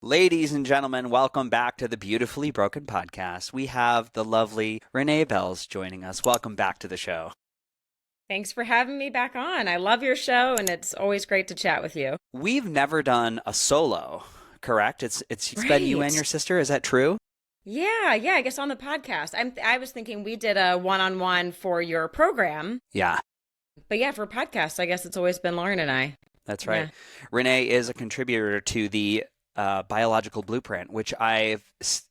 Ladies and gentlemen, welcome back to the Beautifully Broken podcast. We have the lovely Renee Belz joining us. Welcome back to the show. Thanks for having me back on. I love your show, and it's always great to chat with you. We've never done a solo, correct? It's Right. been you and your sister. Is that true? Yeah. I guess on the podcast. I was thinking we did a one-on-one for your program. Yeah, But yeah, for podcasts, I guess it's always been Lauren and I. that's right. Yeah. Renee is a contributor to the biological blueprint, which I've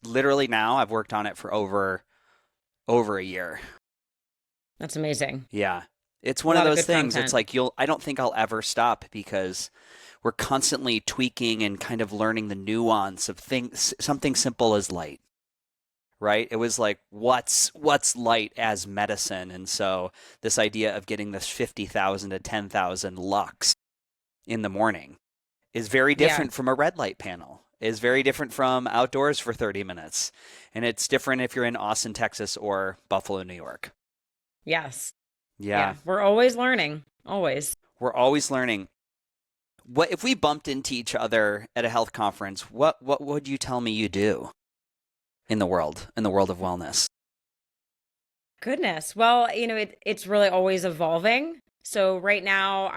worked on it for over a year. That's amazing. Yeah. It's one of those things. Content. It's like I don't think I'll ever stop because we're constantly tweaking and kind of learning the nuance of things, something simple as light. Right? It was like, what's light as medicine? And so this idea of getting this 50,000 to 10,000 lux in the morning is very different from a red light panel, is very different from outdoors for 30 minutes. And it's different if you're in Austin, Texas or Buffalo, New York. Yes. Yeah. We're always learning. Always. We're always learning. What if we bumped into each other at a health conference? What would you tell me you do in the world of wellness? Goodness. Well, it's really always evolving. So right now,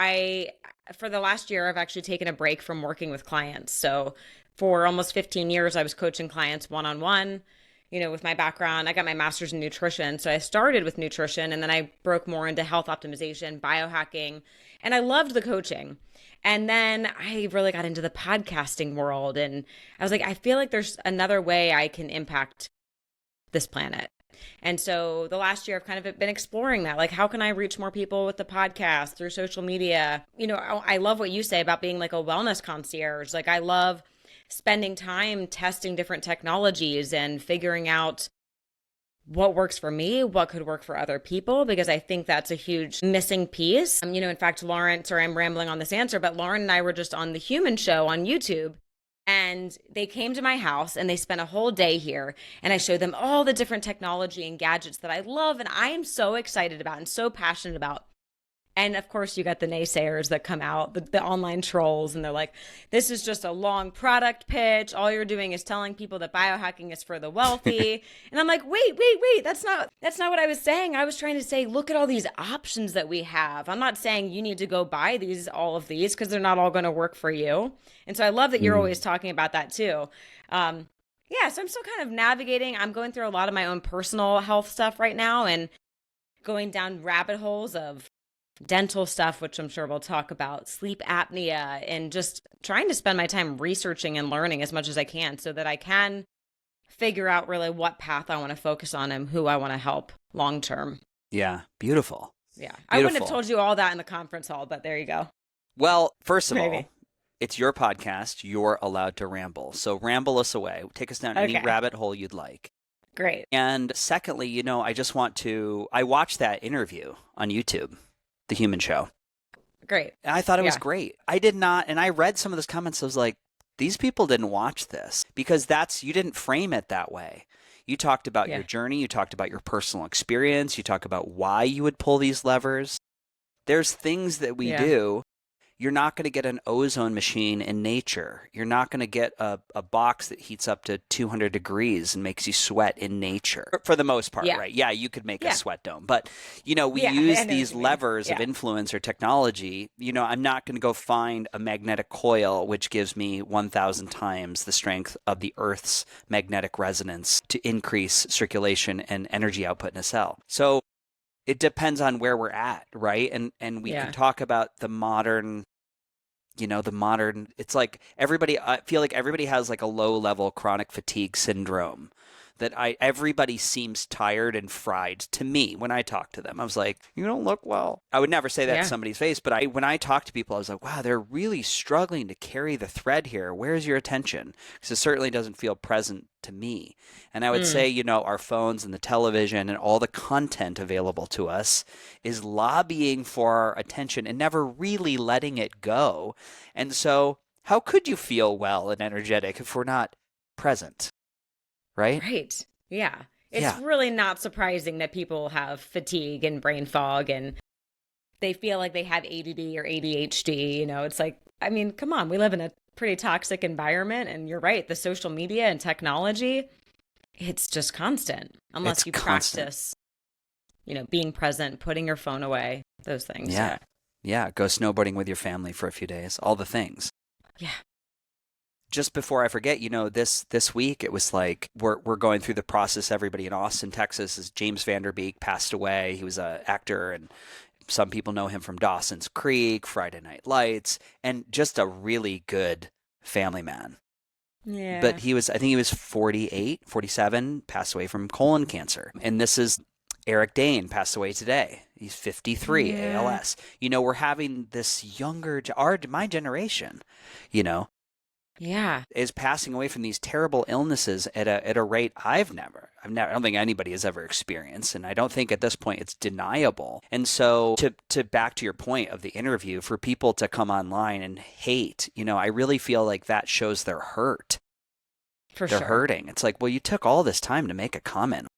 for the last year, I've actually taken a break from working with clients. So for almost 15 years, I was coaching clients one-on-one. With my background, I got my master's in nutrition. So I started with nutrition and then I broke more into health optimization, biohacking, and I loved the coaching. And then I really got into the podcasting world and I was like, I feel like there's another way I can impact this planet. And so the last year I've kind of been exploring that. Like, how can I reach more people with the podcast through social media? I love what you say about being like a wellness concierge. Like, I love spending time testing different technologies and figuring out what works for me, what could work for other people, because I think that's a huge missing piece. In fact, Lauren, sorry, I'm rambling on this answer, but Lauren and I were just on the Human Show on YouTube, and they came to my house and they spent a whole day here, and I showed them all the different technology and gadgets that I love and I am so excited about and so passionate about. And of course, you got the naysayers that come out, the online trolls, and they're like, this is just a long product pitch. All you're doing is telling people that biohacking is for the wealthy. And I'm like, wait. That's not what I was saying. I was trying to say, look at all these options that we have. I'm not saying you need to go buy all of these because they're not all going to work for you. And so I love that you're always talking about that too. So I'm still kind of navigating. I'm going through a lot of my own personal health stuff right now and going down rabbit holes of dental stuff, which I'm sure we'll talk about, sleep apnea, and just trying to spend my time researching and learning as much as I can so that I can figure out really what path I want to focus on and who I want to help long term. Yeah, beautiful. Yeah. I wouldn't have told you all that in the conference hall, but there you go. Well, first of all, it's your podcast. You're allowed to ramble. So ramble us away. Take us down any rabbit hole you'd like. Great. And secondly, I watched that interview on YouTube, The Human Show. Great. And I thought it was great. I did not, and I read some of those comments. I was like, these people didn't watch this because you didn't frame it that way. You talked about your journey. You talked about your personal experience. You talk about why you would pull these levers. There's things that we do. You're not going to get an ozone machine in nature. You're not going to get a box that heats up to 200 degrees and makes you sweat in nature. For the most part, right? Yeah, you could make a sweat dome. But, we use these levers of influence or technology. I'm not going to go find a magnetic coil, which gives me 1,000 times the strength of the Earth's magnetic resonance to increase circulation and energy output in a cell. So it depends on where we're at, right? And we can talk about the modern, it's like I feel like everybody has like a low level chronic fatigue syndrome that everybody seems tired and fried to me when I talk to them. I was like, you don't look well. I would never say that to somebody's face, but when I talk to people, I was like, wow, they're really struggling to carry the thread here. Where's your attention? Because it certainly doesn't feel present to me. And I would say, our phones and the television and all the content available to us is lobbying for our attention and never really letting it go. And so how could you feel well and energetic if we're not present? Right? Right. Yeah. It's really not surprising that people have fatigue and brain fog and they feel like they have ADD or ADHD. It's like, I mean, come on, we live in a pretty toxic environment. And you're right, the social media and technology, it's just constant unless It's you constant. practice, being present, putting your phone away, those things. Yeah. Yeah. Go snowboarding with your family for a few days, all the things. Yeah. Just before I forget, this week it was like we're going through the process. Everybody in Austin, Texas, is James Vanderbeek passed away. He was an actor, and some people know him from Dawson's Creek, Friday Night Lights, and just a really good family man. Yeah. But I think he was 48, 47, passed away from colon cancer. And this is Eric Dane, passed away today. He's 53, Yeah. ALS. We're having this my generation, Yeah. is passing away from these terrible illnesses at a rate I don't think anybody has ever experienced, and I don't think at this point it's deniable. And so to back to your point of the interview, for people to come online and hate, I really feel like that shows they're hurt. For They're sure. hurting. It's like, well, you took all this time to make a comment,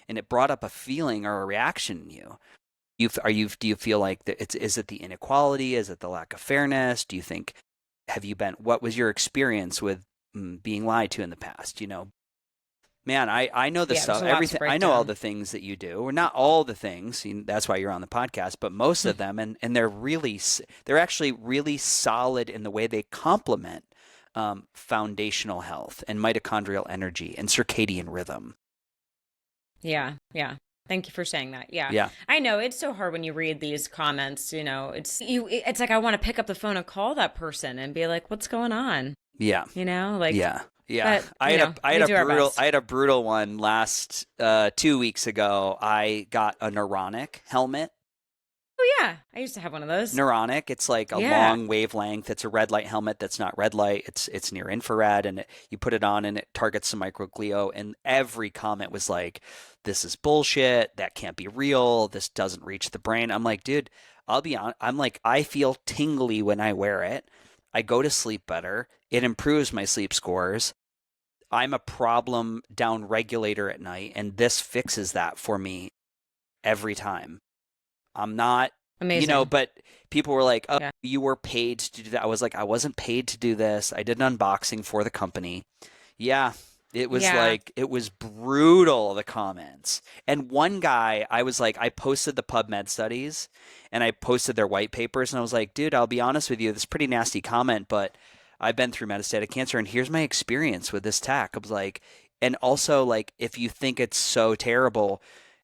and it brought up a feeling or a reaction in you. Do you feel like is it the inequality? Is it the lack of fairness? Do you think, what was your experience with being lied to in the past? Man, I know the stuff, everything. I know all the things that you do, or not all the things. That's why you're on the podcast, but most of them, and they're actually really solid in the way they complement foundational health and mitochondrial energy and circadian rhythm. Yeah. Yeah. Thank you for saying that. Yeah. Yeah. I know it's so hard when you read these comments, it's like I want to pick up the phone and call that person and be like, what's going on? Yeah. Like, yeah. Yeah. But, I had a brutal one last 2 weeks ago. I got a Neuronic helmet. Oh yeah, I used to have one of those. Neuronic, it's like a long wavelength. It's a red light helmet that's not red light. It's near infrared, and you put it on and it targets the microglial. And every comment was like, "This is bullshit. That can't be real. This doesn't reach the brain." I'm like, dude, I'll be honest. I'm like, I feel tingly when I wear it. I go to sleep better. It improves my sleep scores. I'm a problem down regulator at night, and this fixes that for me every time. I'm not, Amazing. But people were like, "Oh, Yeah. you were paid to do that." I was like, I wasn't paid to do this. I did an unboxing for the company. Yeah, it was it was brutal, the comments. And one guy, I was like, I posted the PubMed studies and I posted their white papers, and I was like, dude, I'll be honest with you, this is a pretty nasty comment, but I've been through metastatic cancer, and here's my experience with this tech. I was like, and also, like, if you think it's so terrible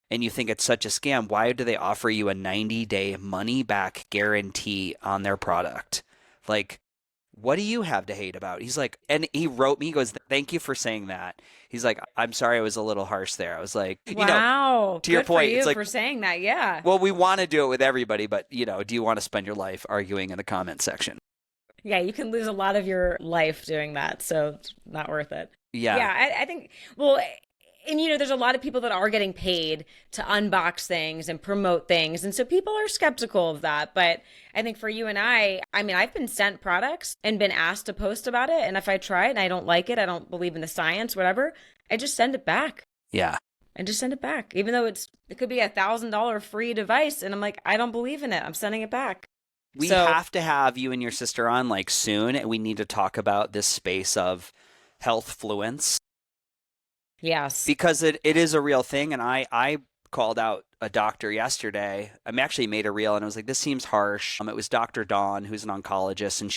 and you think it's such a scam, why do they offer you a 90-day money-back guarantee on their product? Like, what do you have to hate about? He's like, and he wrote me, he goes, thank you for saying that. He's like, I'm sorry I was a little harsh there. I was like, wow, to your point, for it's like, for saying that, yeah. Well, we want to do it with everybody, but, do you want to spend your life arguing in the comment section? Yeah, you can lose a lot of your life doing that, so it's not worth it. Yeah. Yeah, I think, well, and there's a lot of people that are getting paid to unbox things and promote things. And so people are skeptical of that. But I think for you and I've been sent products and been asked to post about it. And if I try it and I don't like it, I don't believe in the science, whatever, I just send it back. Yeah. I just send it back, even though it could be $1,000 free device. And I'm like, I don't believe in it. I'm sending it back. We have to have you and your sister on like soon. And we need to talk about this space of health fluence. Yes. Because it is a real thing. And I called out a doctor yesterday. I actually made a reel and I was like, this seems harsh. It was Dr. Dawn, who's an oncologist. And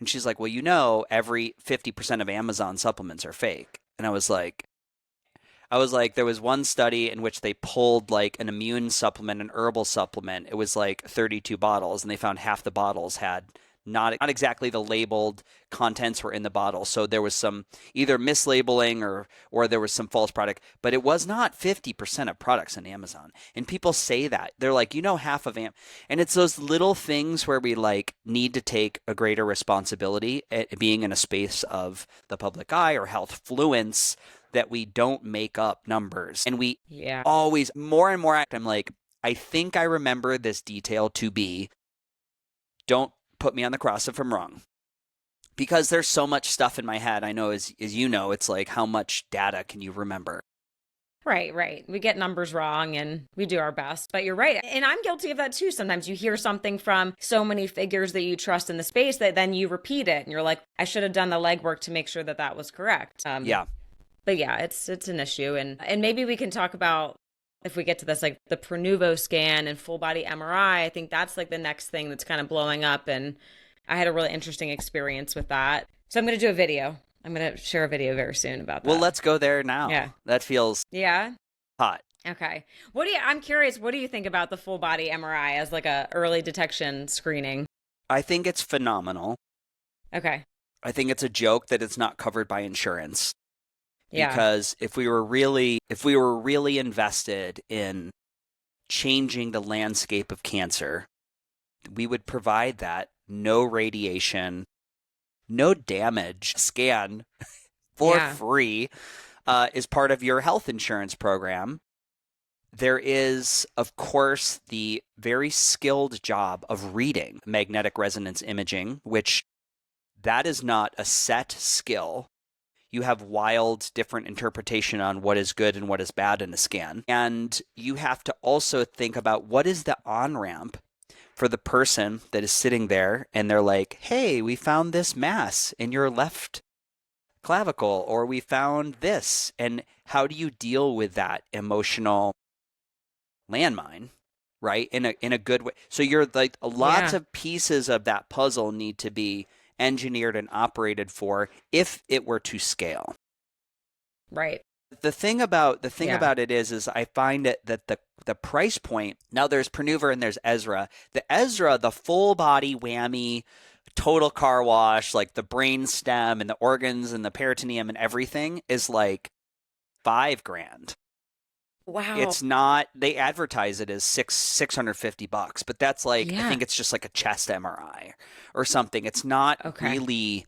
she's like, well, every 50% of Amazon supplements are fake. And I was like, there was one study in which they pulled like an immune supplement, an herbal supplement. It was like 32 bottles, and they found half the bottles had not exactly the labeled contents were in the bottle. So there was some either mislabeling or there was some false product, but it was not 50% of products on Amazon. And people say that. They're like, half of and it's those little things where we like need to take a greater responsibility at being in a space of the public eye or health fluence, that we don't make up numbers. And we always more and more I'm like, I think I remember this detail to be, don't put me on the cross if I'm wrong. Because there's so much stuff in my head. I know, as you know, it's like, how much data can you remember? Right, right. We get numbers wrong and we do our best, but you're right. And I'm guilty of that too. Sometimes you hear something from so many figures that you trust in the space that then you repeat it and you're like, I should have done the legwork to make sure that that was correct. Yeah. But yeah, it's an issue. And maybe we can talk about, if we get to this, like the Pronuvo scan and full body MRI. I think that's like the next thing that's kind of blowing up. And I had a really interesting experience with that. So I'm going to do a video. I'm going to share a video very soon about that. Well, let's go there now. Yeah. That feels hot. Okay. I'm curious, what do you think about the full body MRI as like a early detection screening? I think it's phenomenal. Okay. I think it's a joke that it's not covered by insurance. Yeah. Because if we were really invested in changing the landscape of cancer, we would provide that no radiation, no damage scan for free is part of your health insurance program. There is, of course, the very skilled job of reading magnetic resonance imaging, which that is not a set skill. You have wild different interpretation on what is good and what is bad in a scan. And you have to also think about what is the on-ramp for the person that is sitting there and they're like, hey, we found this mass in your left clavicle, or we found this. And how do you deal with that emotional landmine, right? In a good way. So you're like, lots of pieces of that puzzle need to be engineered and operated for if it were to scale. Right. The thing about it is I find it that the price point, now there's Pronuvo and there's Ezra. The full body whammy, total car wash, like the brain stem and the organs and the peritoneum and everything is like $5,000. Wow. It's not, they advertise it as $650, but that's like, I think it's just like a chest MRI or something. It's not really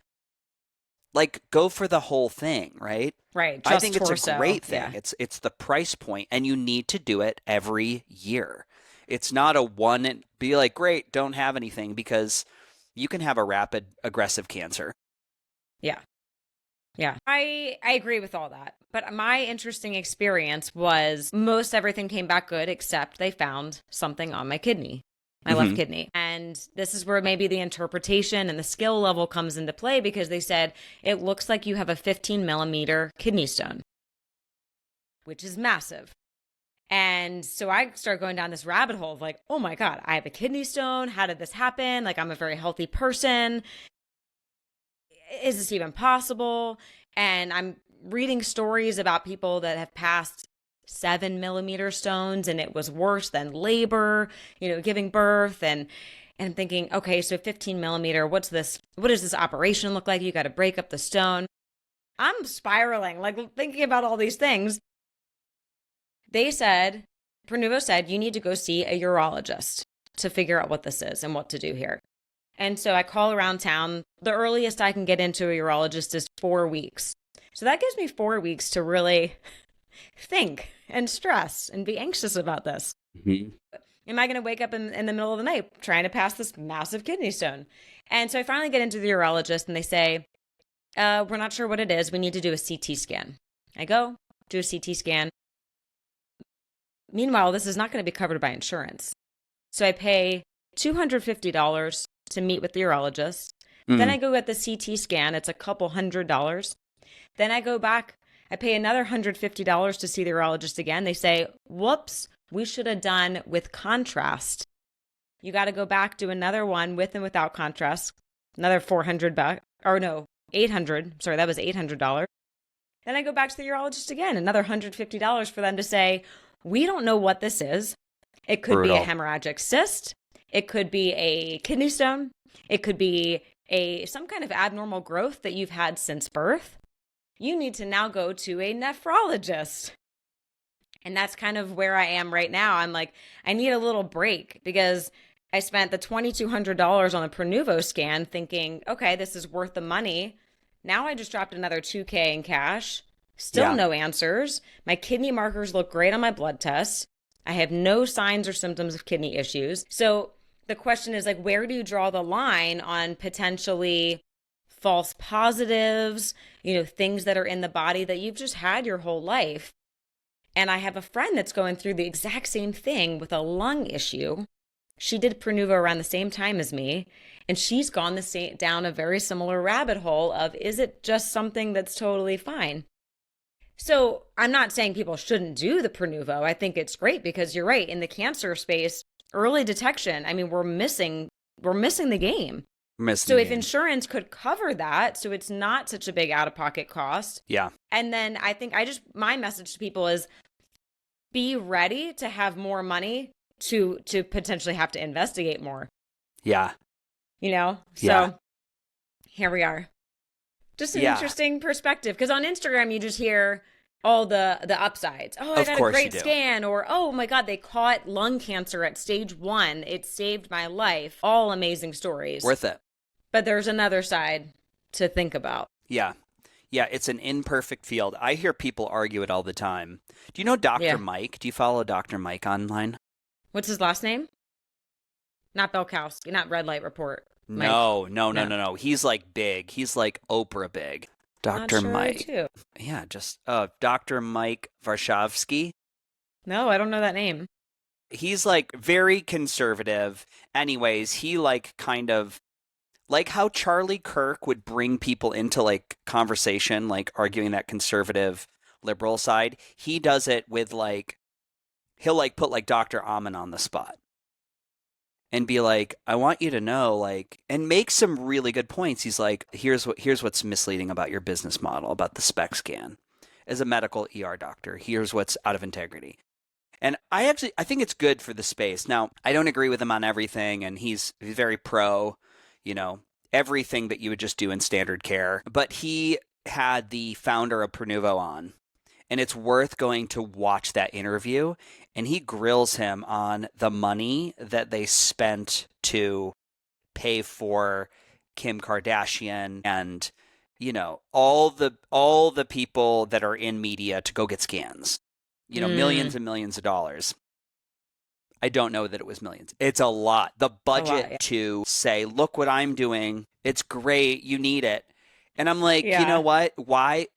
like, go for the whole thing, right? Right. I think torso. It's a great thing. Yeah. It's the price point, and you need to do it every year. It's not a one and be like, great, don't have anything, because you can have a rapid aggressive cancer. Yeah. Yeah, I agree with all that. But my interesting experience was most everything came back good, except they found something on my kidney, my left kidney. And this is where maybe the interpretation and the skill level comes into play, because they said, it looks like you have a 15 millimeter kidney stone, which is massive. And so I started going down this rabbit hole of like, oh my God, I have a kidney stone. How did this happen? Like, I'm a very healthy person. Is this even possible? And I'm reading stories about people that have passed 7 millimeter stones and it was worse than labor, giving birth. And I'm thinking, okay, so 15 millimeter, what does this operation look like? You got to break up the stone. I'm spiraling, like thinking about all these things. Pronuvo said, you need to go see a urologist to figure out what this is and what to do here. And so I call around town. The earliest I can get into a urologist is 4 weeks. So that gives me 4 weeks to really think and stress and be anxious about this. Mm-hmm. Am I going to wake up in the middle of the night trying to pass this massive kidney stone? And so I finally get into the urologist and they say, we're not sure what it is. We need to do a CT scan. I go, do a CT scan. Meanwhile, this is not going to be covered by insurance. So I pay $250 to meet with the urologist. Then I go get the CT scan. It's a couple $100. Then I go back. I pay another $150 to see the urologist again. They say, whoops, we should have done with contrast. You got to go back, do another one with and without contrast. Another $800. Sorry, that was $800. Then I go back to the urologist again. Another $150 for them to say, we don't know what this is. It could be a hemorrhagic cyst. It could be a kidney stone. It could be some kind of abnormal growth that you've had since birth. You need to now go to a nephrologist. And that's kind of where I am right now. I'm like, I need a little break because I spent the $2,200 on a Pronuvo scan thinking, okay, this is worth the money. Now I just dropped another $2,000 in cash. Still no answers. My kidney markers look great on my blood tests. I have no signs or symptoms of kidney issues. So the question is, like, where do you draw the line on potentially false positives, things that are in the body that you've just had your whole life? And I have a friend that's going through the exact same thing with a lung issue. She did Prenuvo around the same time as me, and she's gone down a very similar rabbit hole of, is it just something that's totally fine? So I'm not saying people shouldn't do the Prenuvo. I think it's great because you're right. In the cancer space, early detection, I mean, we're missing the game. So if insurance could cover that, so it's not such a big out-of-pocket cost. Yeah. And then I think my message to people is be ready to have more money to potentially have to investigate more. Yeah. You know? So here we are. Just an interesting perspective. Because on Instagram, you just hear all the upsides. Oh, I got a great scan. Or, oh my God, they caught lung cancer at stage 1. It saved my life. All amazing stories. Worth it. But there's another side to think about. Yeah. Yeah, it's an imperfect field. I hear people argue it all the time. Do you know Dr. Mike? Do you follow Dr. Mike online? What's his last name? Not Belkowski, not Red Light Report. Mike. No. He's like big. He's like Oprah big. Dr. Mike. Too. Yeah, just Dr. Mike Varshavsky. No, I don't know that name. He's like very conservative. Anyways, he like kind of like how Charlie Kirk would bring people into like conversation, like arguing that conservative liberal side. He does it with like, he'll like put like Dr. Amen on the spot and be like, I want you to know, like, and make some really good points. He's like, here's what's misleading about your business model, about the SPECT scan. As a medical ER doctor, here's what's out of integrity. And I think it's good for the space. Now, I don't agree with him on everything, and he's very pro, everything that you would just do in standard care. But he had the founder of Prenuvo on, and it's worth going to watch that interview. And he grills him on the money that they spent to pay for Kim Kardashian and, all the people that are in media to go get scans. Millions and millions of dollars. I don't know that it was millions. It's a lot. The budget to say, look what I'm doing. It's great. You need it. And I'm like, you know what? Why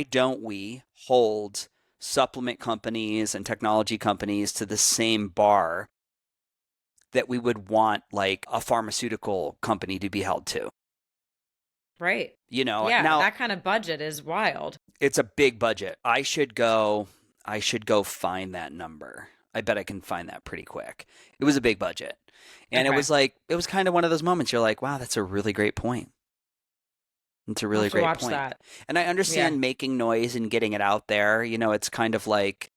don't we hold supplement companies and technology companies to the same bar that we would want like a pharmaceutical company to be held to? Right. Now that kind of budget is wild. It's a big budget. I should go find that number. I bet I can find that pretty quick. It was a big budget. And it was kind of one of those moments you're like, wow, that's a really great point. It's a really great point. That. And I understand making noise and getting it out there. It's kind of like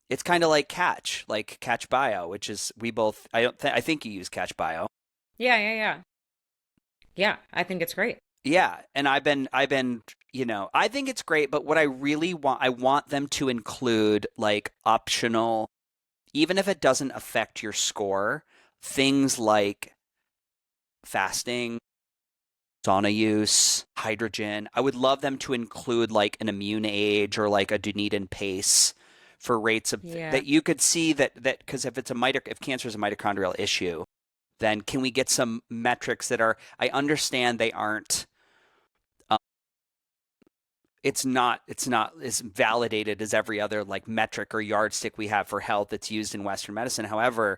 Catch Bio, which is I think you use Catch Bio. Yeah. Yeah, I think it's great. Yeah, and I've been I think it's great, but what I really want, I want them to include like optional, even if it doesn't affect your score, things like fasting, sauna use, hydrogen. I would love them to include like an immune age or like a Dunedin pace for rates of that you could see that because if cancer is a mitochondrial issue, then can we get some metrics that are, I understand they aren't, it's not as validated as every other like metric or yardstick we have for health that's used in Western medicine. However,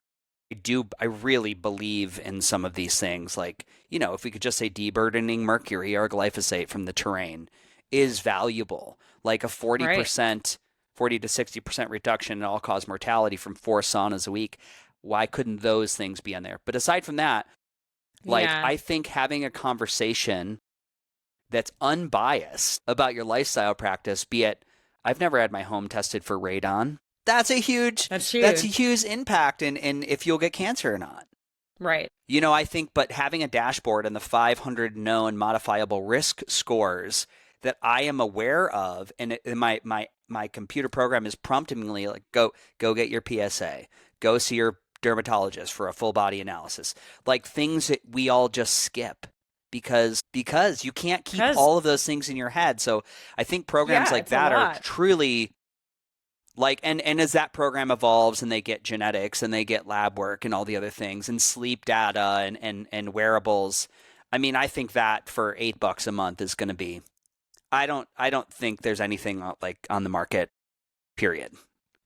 I really believe in some of these things. Like, if we could just say deburdening mercury or glyphosate from the terrain is valuable. Like a 40%, 40 to 60% reduction in all-cause mortality from 4 saunas a week. Why couldn't those things be on there? But aside from that, I think having a conversation that's unbiased about your lifestyle practice, be it, I've never had my home tested for radon. That's a huge impact in if you'll get cancer or not. Right. I think, but having a dashboard and the 500 known modifiable risk scores that I am aware of, and my computer program is prompting me like, go get your PSA, go see your dermatologist for a full body analysis, like things that we all just skip because you can't keep all of those things in your head. So I think programs like that are truly like, and as that program evolves and they get genetics and they get lab work and all the other things and sleep data and wearables, I mean, I think that for $8 a month is going to be, I don't think there's anything like on the market period.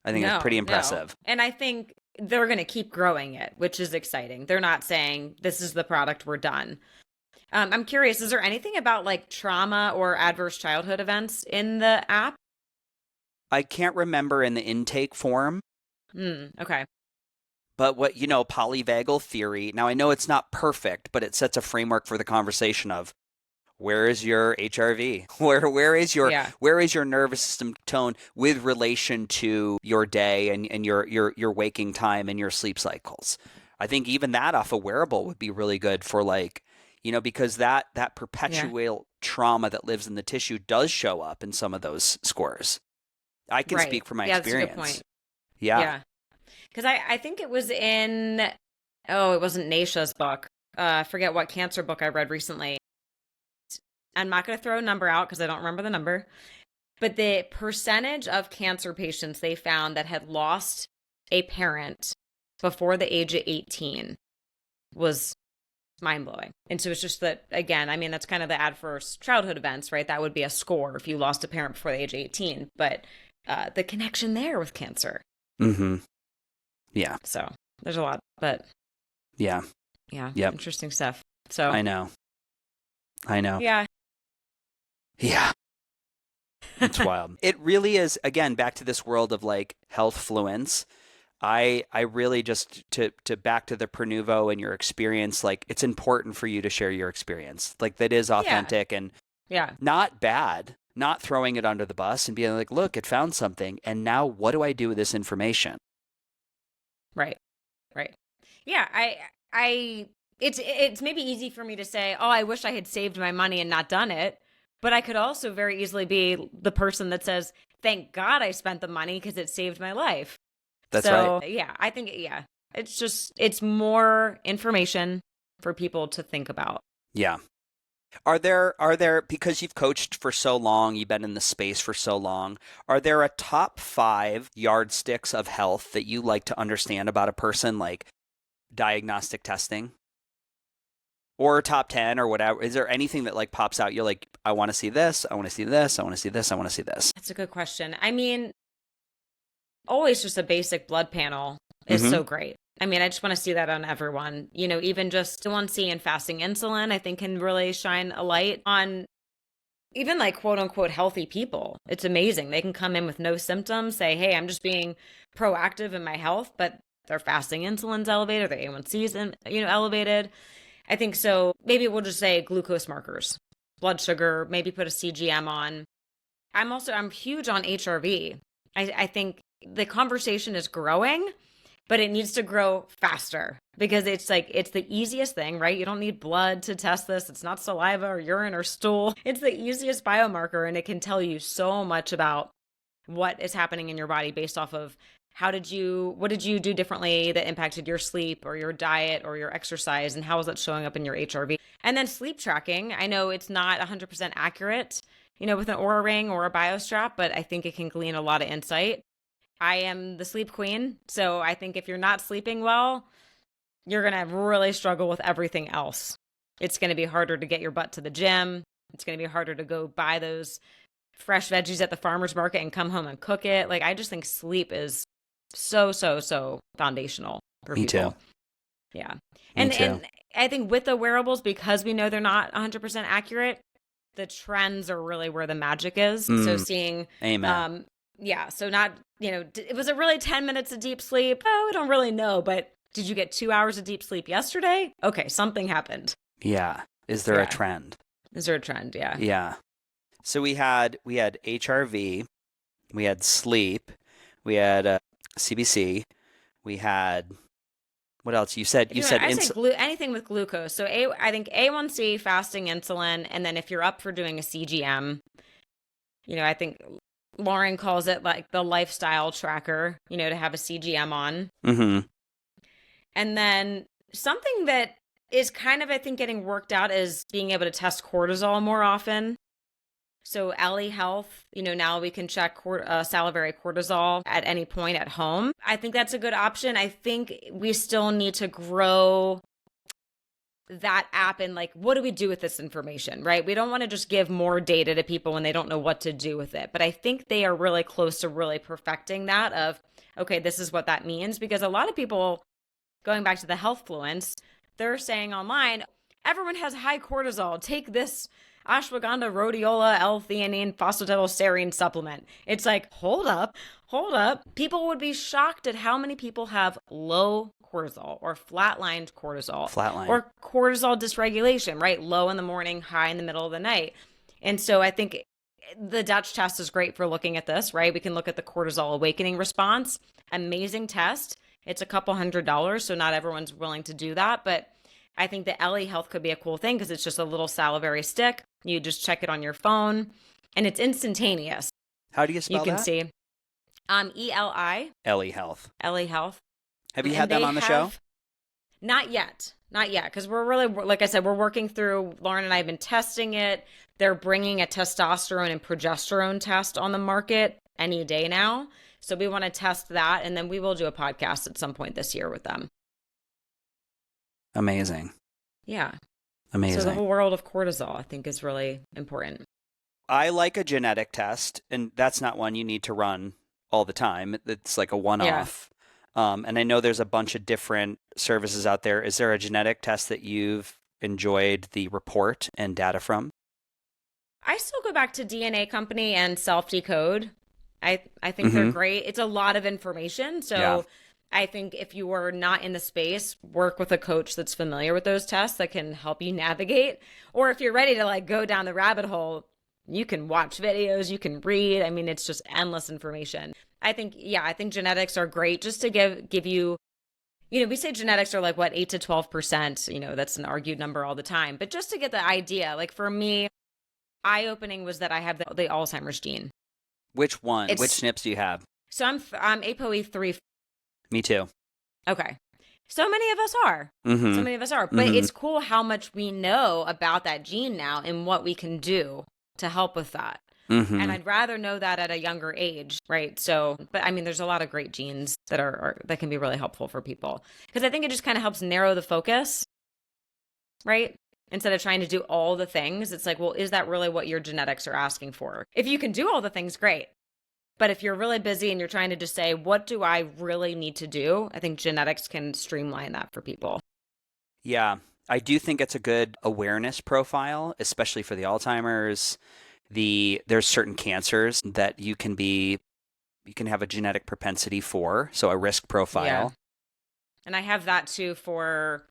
I think it's pretty impressive. No. And I think they're going to keep growing it, which is exciting. They're not saying this is the product, we're done. I'm curious, is there anything about like trauma or adverse childhood events in the app? I can't remember in the intake form. Okay. But what, polyvagal theory, now I know it's not perfect, but it sets a framework for the conversation of where is your HRV? Where is your nervous system tone with relation to your day and your waking time and your sleep cycles? I think even that off a wearable would be really good for because that perpetual trauma that lives in the tissue does show up in some of those scores. I can speak from my experience. That's a good point. Yeah. Because I think it was it wasn't Nasha's book. I forget what cancer book I read recently. I'm not going to throw a number out because I don't remember the number. But the percentage of cancer patients they found that had lost a parent before the age of 18 was mind-blowing. And so it's just that, again, I mean, that's kind of the adverse childhood events, right? That would be a score if you lost a parent before the age of 18. But the connection there with cancer. Mm-hmm. Yeah. So there's a lot, but yeah. Yep. Interesting stuff. So I know. Yeah. Yeah. It's wild. It really is, again, back to this world of like health fluence. I really just to back to the Pernuvo and your experience, like it's important for you to share your experience. Like that is authentic and not bad, not throwing it under the bus and being like, look, it found something. And now what do I do with this information? Right. Yeah. It's maybe easy for me to say, oh, I wish I had saved my money and not done it. But I could also very easily be the person that says, thank God I spent the money because it saved my life. That's right. Yeah, I think, it's more information for people to think about. Yeah. Are there, because you've coached for so long, you've been in the space for so long, are there a top 5 yardsticks of health that you like to understand about a person, like diagnostic testing? Or top 10 or whatever? Is there anything that like pops out? You're like, I want to see this. I want to see this. I want to see this. I want to see this. That's a good question. I mean, always just a basic blood panel is so great. I mean, I just want to see that on everyone. Even just A1C and fasting insulin, I think can really shine a light on even like quote unquote healthy people. It's amazing. They can come in with no symptoms, say, hey, I'm just being proactive in my health, but their fasting insulin's elevated, their A1C's elevated. I think so. Maybe we'll just say glucose markers, blood sugar, maybe put a CGM on. I'm huge on HRV. I think the conversation is growing, but it needs to grow faster because it's the easiest thing, right? You don't need blood to test this. It's not saliva or urine or stool. It's the easiest biomarker, and it can tell you so much about what is happening in your body based off of what did you do differently that impacted your sleep or your diet or your exercise, and how is that showing up in your HRV? And then sleep tracking. I know it's not 100% accurate, with an Oura Ring or a BioStrap, but I think it can glean a lot of insight. I am the sleep queen, so I think if you're not sleeping well, you're going to really struggle with everything else. It's going to be harder to get your butt to the gym. It's going to be harder to go buy those fresh veggies at the farmer's market and come home and cook it. Like, I just think sleep is so foundational for people. Me too. Yeah. Me too. And I think with the wearables, because we know they're not 100% accurate, the trends are really where the magic is. So seeing, Amen. So not, was it really 10 minutes of deep sleep? Oh, I don't really know. But did you get 2 hours of deep sleep yesterday? Okay, something happened. Yeah. Is there a trend? Is there a trend? Yeah. Yeah. So we had HRV, we had sleep, we had CBC, we had, what else? You said anything with glucose. So I think A1C, fasting insulin, and then if you're up for doing a CGM, I think Lauren calls it like the lifestyle tracker, to have a CGM on. Mm-hmm. And then something that is kind of, I think, getting worked out is being able to test cortisol more often. So Ellie Health, now we can check salivary cortisol at any point at home. I think that's a good option. I think we still need to grow that app and like, what do we do with this information, right? We don't want to just give more data to people when they don't know what to do with it. But I think they are really close to really perfecting that of, okay, this is what that means. Because a lot of people, going back to the health fluence, they're saying online, everyone has high cortisol. Take this ashwagandha, rhodiola, L-theanine, phosphatidylserine supplement. It's like, hold up. People would be shocked at how many people have low cortisol or flatlined cortisol or cortisol dysregulation, right? Low in the morning, high in the middle of the night. And so I think the Dutch test is great for looking at this, right? We can look at the cortisol awakening response. Amazing test. It's a couple $100, so not everyone's willing to do that. But I think the LE Health could be a cool thing because it's just a little salivary stick. You just check it on your phone and it's instantaneous. How do you spell that? You can see. ELI. LE Health. LE Health. Have you had them on the show? Not yet. Because we're really, like I said, we're working through, Lauren and I have been testing it. They're bringing a testosterone and progesterone test on the market any day now. So we want to test that. And then we will do a podcast at some point this year with them. Amazing. Yeah. Amazing. So the whole world of cortisol, I think, is really important. I like a genetic test, and that's not one you need to run all the time. It's like a one-off. Yeah. And I know there's a bunch of different services out there. Is there a genetic test that you've enjoyed the report and data from? I still go back to DNA Company and Self Decode. I think they're great. It's a lot of information. So I think if you are not in the space, work with a coach that's familiar with those tests that can help you navigate. Or if you're ready to like go down the rabbit hole, you can watch videos, you can read. I mean, it's just endless information. I think genetics are great just to give you, we say genetics are like 8 to 12%, that's an argued number all the time, but just to get the idea, like for me, eye-opening was that I have the Alzheimer's gene. Which one? Which SNPs do you have? So I'm ApoE3. Me too. Okay. So many of us are. Mm-hmm. So many of us are. But it's cool how much we know about that gene now and what we can do to help with that. Mm-hmm. And I'd rather know that at a younger age, right? So, but I mean, there's a lot of great genes that that can be really helpful for people. Because I think it just kind of helps narrow the focus, right? Instead of trying to do all the things, it's like, well, is that really what your genetics are asking for? If you can do all the things, great. But if you're really busy and you're trying to just say, what do I really need to do? I think genetics can streamline that for people. Yeah, I do think it's a good awareness profile, especially for the Alzheimer's. There's certain cancers that you can have a genetic propensity for, so a risk profile. Yeah. And I have that too for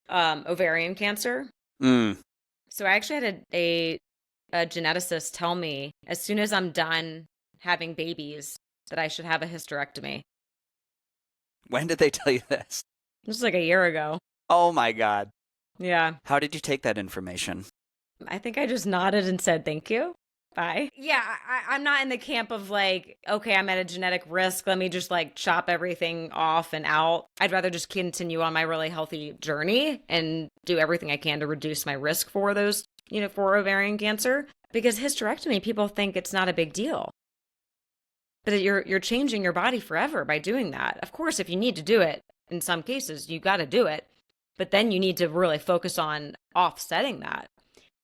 ovarian cancer. So I actually had a geneticist tell me as soon as I'm done having babies that I should have a hysterectomy. When did they tell you this? This was like a year ago. Oh my God. Yeah. How did you take that information? I think I just nodded and said, thank you. Bye. Yeah, I'm not in the camp of like, okay, I'm at a genetic risk. Let me just like chop everything off and out. I'd rather just continue on my really healthy journey and do everything I can to reduce my risk for those, for ovarian cancer. Because hysterectomy, people think it's not a big deal. But you're changing your body forever by doing that. Of course, if you need to do it, in some cases, you got to do it. But then you need to really focus on offsetting that.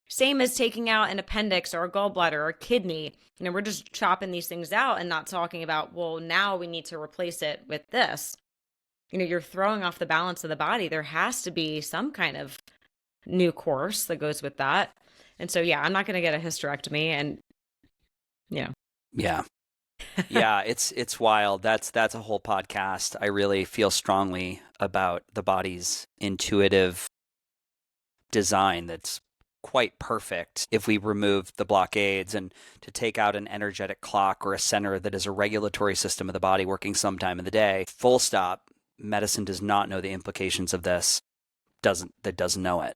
Same as taking out an appendix or a gallbladder or a kidney. We're just chopping these things out and not talking about, well, now we need to replace it with this. You're throwing off the balance of the body. There has to be some kind of new course that goes with that. And so, yeah, I'm not going to get a hysterectomy. And, Yeah. Yeah, it's wild. That's a whole podcast. I really feel strongly about the body's intuitive design that's quite perfect if we remove the blockades, and to take out an energetic clock or a center that is a regulatory system of the body working sometime in the day. Full stop. Medicine does not know the implications of this. Doesn't know it.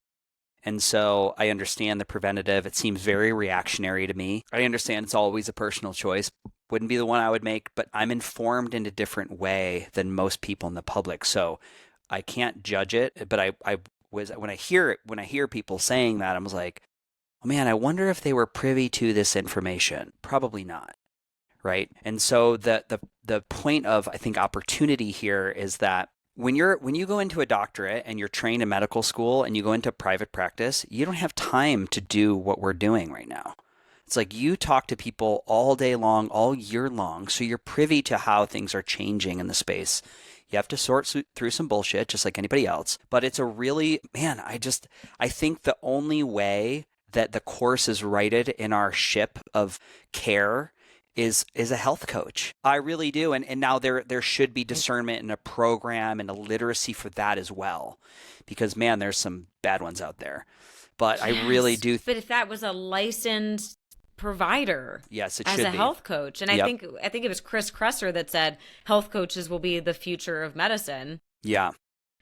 And so I understand the preventative. It seems very reactionary to me. I understand it's always a personal choice. Wouldn't be the one I would make, but I'm informed in a different way than most people in the public. So I can't judge it, but when I hear people saying that, I was like, oh man, I wonder if they were privy to this information. Probably not, right? And so the point of, I think, opportunity here is that when you go into a doctorate and you're trained in medical school and you go into private practice, you don't have time to do what we're doing right now. It's like you talk to people all day long, all year long, so you're privy to how things are changing in the space. You have to sort through some bullshit just like anybody else, but it's a really, man, I think the only way that the course is righted in our ship of care is a health coach. I really do. And now there should be discernment and a program and a literacy for that as well. Because man, there's some bad ones out there. But I really do. But if that was a licensed provider, yes, it as should a be. health coach. And Yep. I think it was Chris Kresser that said health coaches will be the future of medicine. Yeah.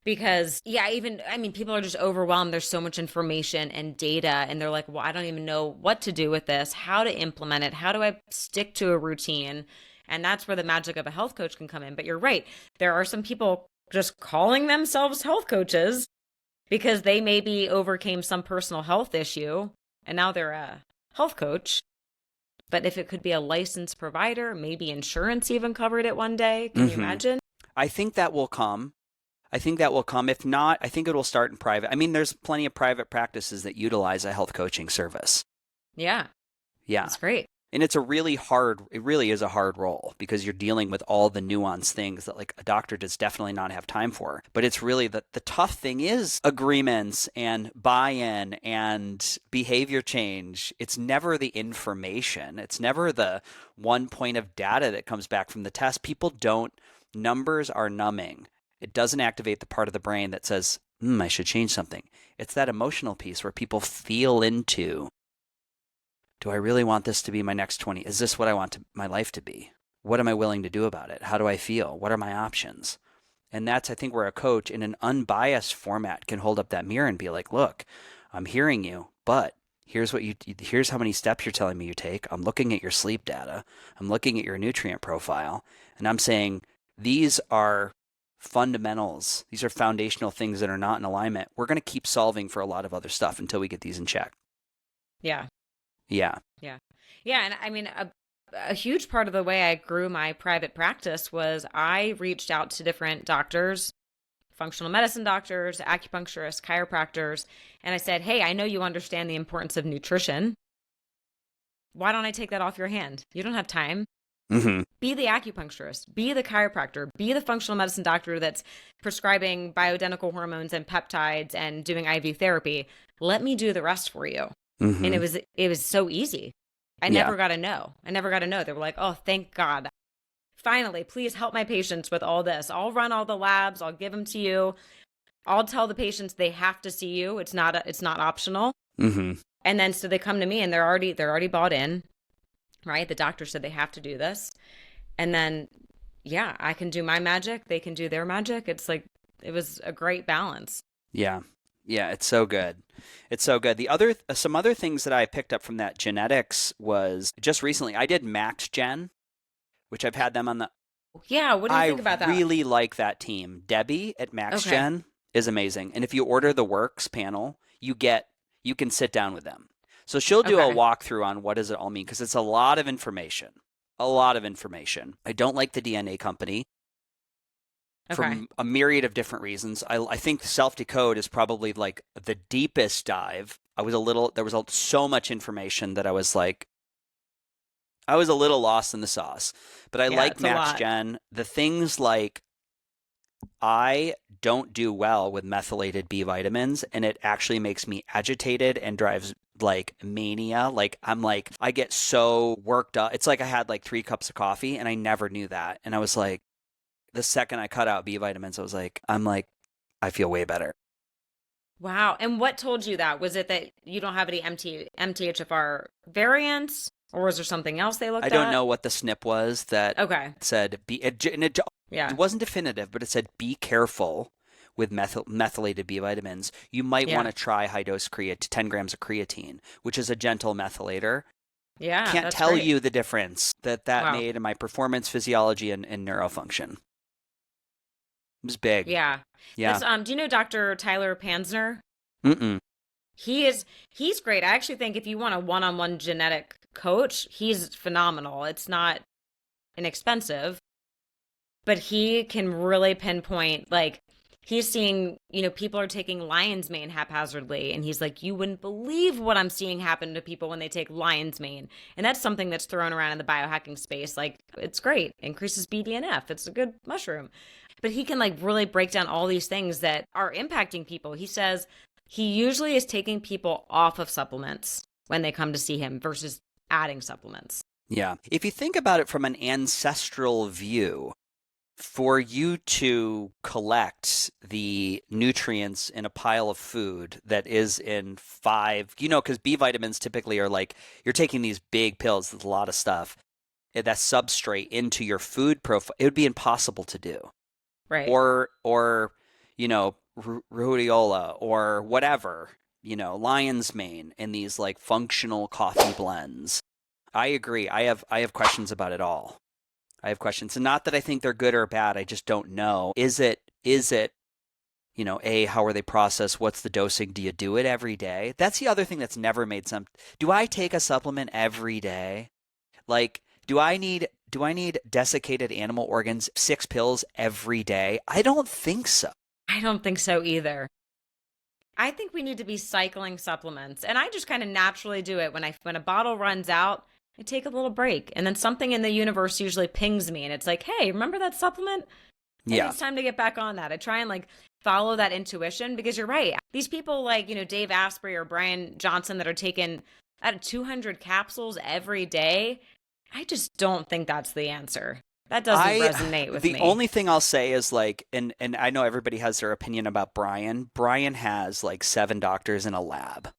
Because, people are just overwhelmed. There's so much information and data, and they're like, well, I don't even know what to do with this, how to implement it, how do I stick to a routine? And that's where the magic of a health coach can come in. But you're right. There are some people just calling themselves health coaches because they maybe overcame some personal health issue, and now they're a health coach. But if it could be a licensed provider, maybe insurance even covered it one day. Can you imagine? I think that will come. If not, I think it will start in private. I mean, there's plenty of private practices that utilize a health coaching service. Yeah. Yeah. That's great. And it really is a hard role because you're dealing with all the nuanced things that like a doctor does definitely not have time for. But it's really the tough thing is agreements and buy-in and behavior change. It's never the information. It's never the one point of data that comes back from the test. Numbers are numbing. It doesn't activate the part of the brain that says, I should change something. It's that emotional piece where people feel into, do I really want this to be my next 20? Is this what I want my life to be? What am I willing to do about it? How do I feel? What are my options? And that's, I think, where a coach in an unbiased format can hold up that mirror and be like, look, I'm hearing you, but here's how many steps you're telling me you take. I'm looking at your sleep data. I'm looking at your nutrient profile. And I'm saying these are fundamentals. These are foundational things that are not in alignment. We're going to keep solving for a lot of other stuff until we get these in check. Yeah. Yeah. Yeah. Yeah. And I mean, a huge part of the way I grew my private practice was I reached out to different doctors, functional medicine doctors, acupuncturists, chiropractors, and I said, hey, I know you understand the importance of nutrition. Why don't I take that off your hand? You don't have time. Be the acupuncturist, be the chiropractor, be the functional medicine doctor that's prescribing bioidentical hormones and peptides and doing IV therapy. Let me do the rest for you. And it was so easy. I never got to know. They were like, oh, thank God. Finally, please help my patients with all this. I'll run all the labs. I'll give them to you. I'll tell the patients they have to see you. It's not optional. And then so they come to me and they're already bought in. Right? The doctor said they have to do this. And then, I can do my magic. They can do their magic. It's like, it was a great balance. Yeah. Yeah. It's so good. Some other things that I picked up from that genetics was just recently, I did Max Gen, which I've had them on the. Yeah. What do you think about that? I really like that team. Debbie at Max Gen is amazing. And if you order the Works panel, you can sit down with them. So she'll do a walkthrough on what does it all mean, because it's a lot of information. I don't like the DNA company for a myriad of different reasons. I think self-decode is probably like the deepest dive. There was so much information that I was a little lost in the sauce. But I like Max Gen. The things like I don't do well with methylated B vitamins, and it actually makes me agitated and drives like mania. I get so worked up. It's like I had like 3 cups of coffee and I never knew that. And I was like, the second I cut out B vitamins, I feel way better. Wow. And what told you that? Was it that you don't have any MTHFR variants, or was there something else they looked at? I don't know what the SNP was that said, it wasn't definitive, but it said, be careful with methylated B vitamins. You might want to try high dose 10 grams of creatine, which is a gentle methylator. Yeah. Can't tell you the difference that made in my performance, physiology, and neurofunction. It was big. Yeah. Yeah. Do you know Dr. Tyler Pansner? He's great. I actually think if you want a one-on-one genetic coach, he's phenomenal. It's not inexpensive, but he can really pinpoint, like, he's seeing, people are taking lion's mane haphazardly. And he's like, you wouldn't believe what I'm seeing happen to people when they take lion's mane. And that's something that's thrown around in the biohacking space. Like, it's great. Increases BDNF. It's a good mushroom. But he can like really break down all these things that are impacting people. He says he usually is taking people off of supplements when they come to see him versus adding supplements. Yeah. If you think about it from an ancestral view, for you to collect the nutrients in a pile of food that is in 5, because B vitamins typically are like, you're taking these big pills with a lot of stuff, that substrate into your food profile, it would be impossible to do. Right. Or rhodiola or whatever, lion's mane in these like functional coffee blends. I agree. I have questions about it all. I have questions. And not that I think they're good or bad. I just don't know. Is it, how are they processed? What's the dosing? Do you do it every day? That's the other thing that's never made sense. Do I take a supplement every day? Like, do I need desiccated animal organs, 6 pills every day? I don't think so. I don't think so either. I think we need to be cycling supplements. And I just kind of naturally do it. When a bottle runs out, I take a little break. And then something in the universe usually pings me. And it's like, hey, remember that supplement? Maybe it's time to get back on that. I try and like follow that intuition, because you're right. These people like, Dave Asprey or Brian Johnson that are taking out of 200 capsules every day, I just don't think that's the answer. That doesn't resonate with me. The only thing I'll say is like, and I know everybody has their opinion about Brian. Brian has like 7 doctors in a lab.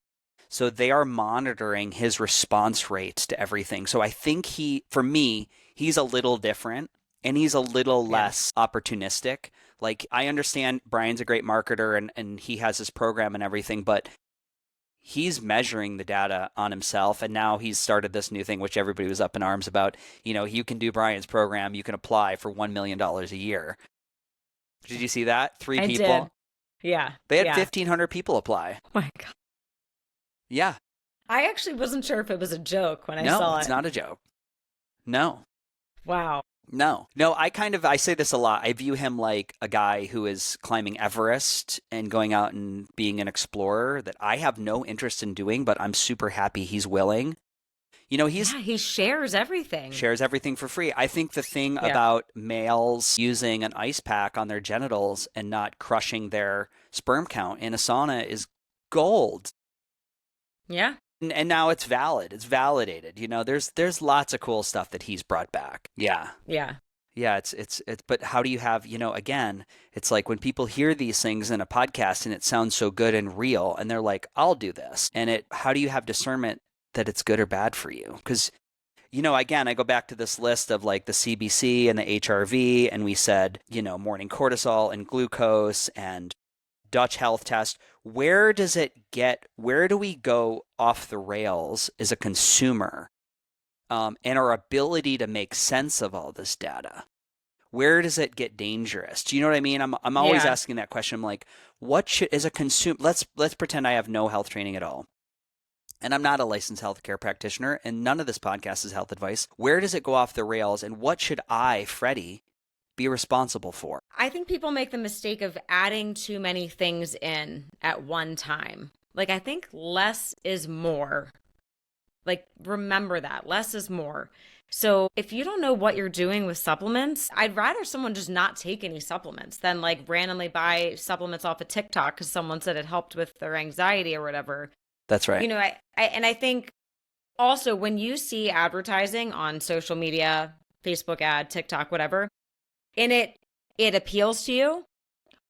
So they are monitoring his response rates to everything. So I think for me, he's a little different and he's a little less opportunistic. Like, I understand Brian's a great marketer and he has his program and everything, but he's measuring the data on himself. And now he's started this new thing, which everybody was up in arms about. You can do Brian's program. You can apply for $1 million a year. Did you see that? 3 people. Did. Yeah. They had 1,500 people apply. Oh my God. Yeah. I actually wasn't sure if it was a joke when I saw it. No, it's not a joke. No. Wow. No, I say this a lot. I view him like a guy who is climbing Everest and going out and being an explorer that I have no interest in doing, but I'm super happy he's willing. He shares everything. Shares everything for free. I think the thing about males using an ice pack on their genitals and not crushing their sperm count in a sauna is gold. Yeah. And now it's valid. It's validated. There's lots of cool stuff that he's brought back. Yeah. Yeah. Yeah, it's but how do you have, again, it's like when people hear these things in a podcast and it sounds so good and real and they're like, I'll do this. And how do you have discernment that it's good or bad for you? Because, again, I go back to this list of like the CBC and the HRV, and we said, morning cortisol and glucose and Dutch health test. Where do we go off the rails as a consumer, and our ability to make sense of all this data? Where does it get dangerous? Do you know what I mean? I'm always asking that question. I'm like, what should, as a consumer, let's pretend I have no health training at all. And I'm not a licensed healthcare practitioner, and none of this podcast is health advice. Where does it go off the rails, and what should I, Freddie, be responsible for? I think people make the mistake of adding too many things in at one time. Like, I think less is more. Like, remember that. Less is more. So if you don't know what you're doing with supplements, I'd rather someone just not take any supplements than like randomly buy supplements off of TikTok because someone said it helped with their anxiety or whatever. That's right. I think also when you see advertising on social media, Facebook ad, TikTok, whatever, and it appeals to you,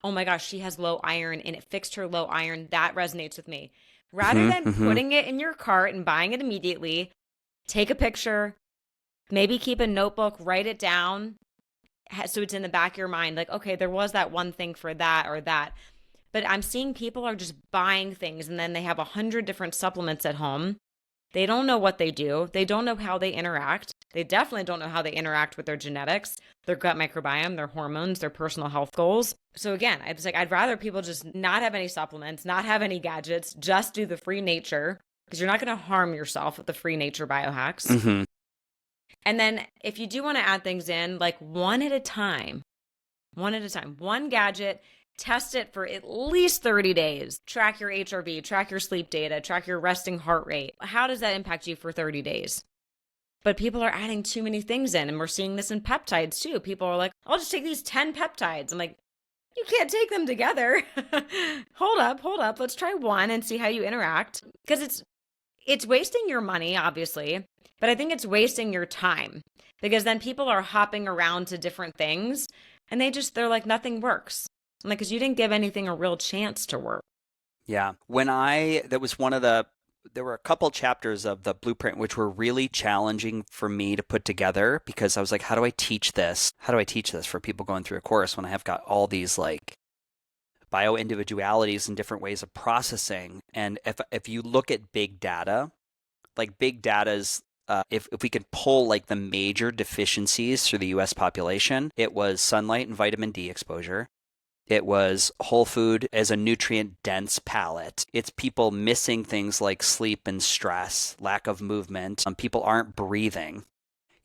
oh my gosh, she has low iron and it fixed her low iron. That resonates with me. Rather than putting it in your cart and buying it immediately, take a picture, maybe keep a notebook, write it down so it's in the back of your mind. Like, okay, there was that one thing for that or that. But I'm seeing people are just buying things and then they have 100 different supplements at home. They don't know what they do. They don't know how they interact. They definitely don't know how they interact with their genetics, their gut microbiome, their hormones, their personal health goals. So again, it's like, I'd rather people just not have any supplements, not have any gadgets, just do the free nature, because you're not going to harm yourself with the free nature biohacks. Mm-hmm. And then if you do want to add things in, like one at a time, one gadget, test it for at least 30 days. Track your HRV, track your sleep data, track your resting heart rate. How does that impact you for 30 days? But people are adding too many things in, and we're seeing this in peptides too. People are like, I'll just take these 10 peptides. I'm like, you can't take them together. Hold up. Let's try one and see how you interact. Because it's wasting your money, obviously, but I think it's wasting your time, because then people are hopping around to different things and they're like, nothing works. I'm like, because you didn't give anything a real chance to work. Yeah. There were a couple chapters of the blueprint which were really challenging for me to put together, because I was like, how do I teach this? How do I teach this for people going through a course when I have got all these like bio individualities and different ways of processing? And if you look at big data, like big data's if we could pull like the major deficiencies through the US population, it was sunlight and vitamin D exposure. It was whole food as a nutrient-dense palate. It's people missing things like sleep and stress, lack of movement. People aren't breathing.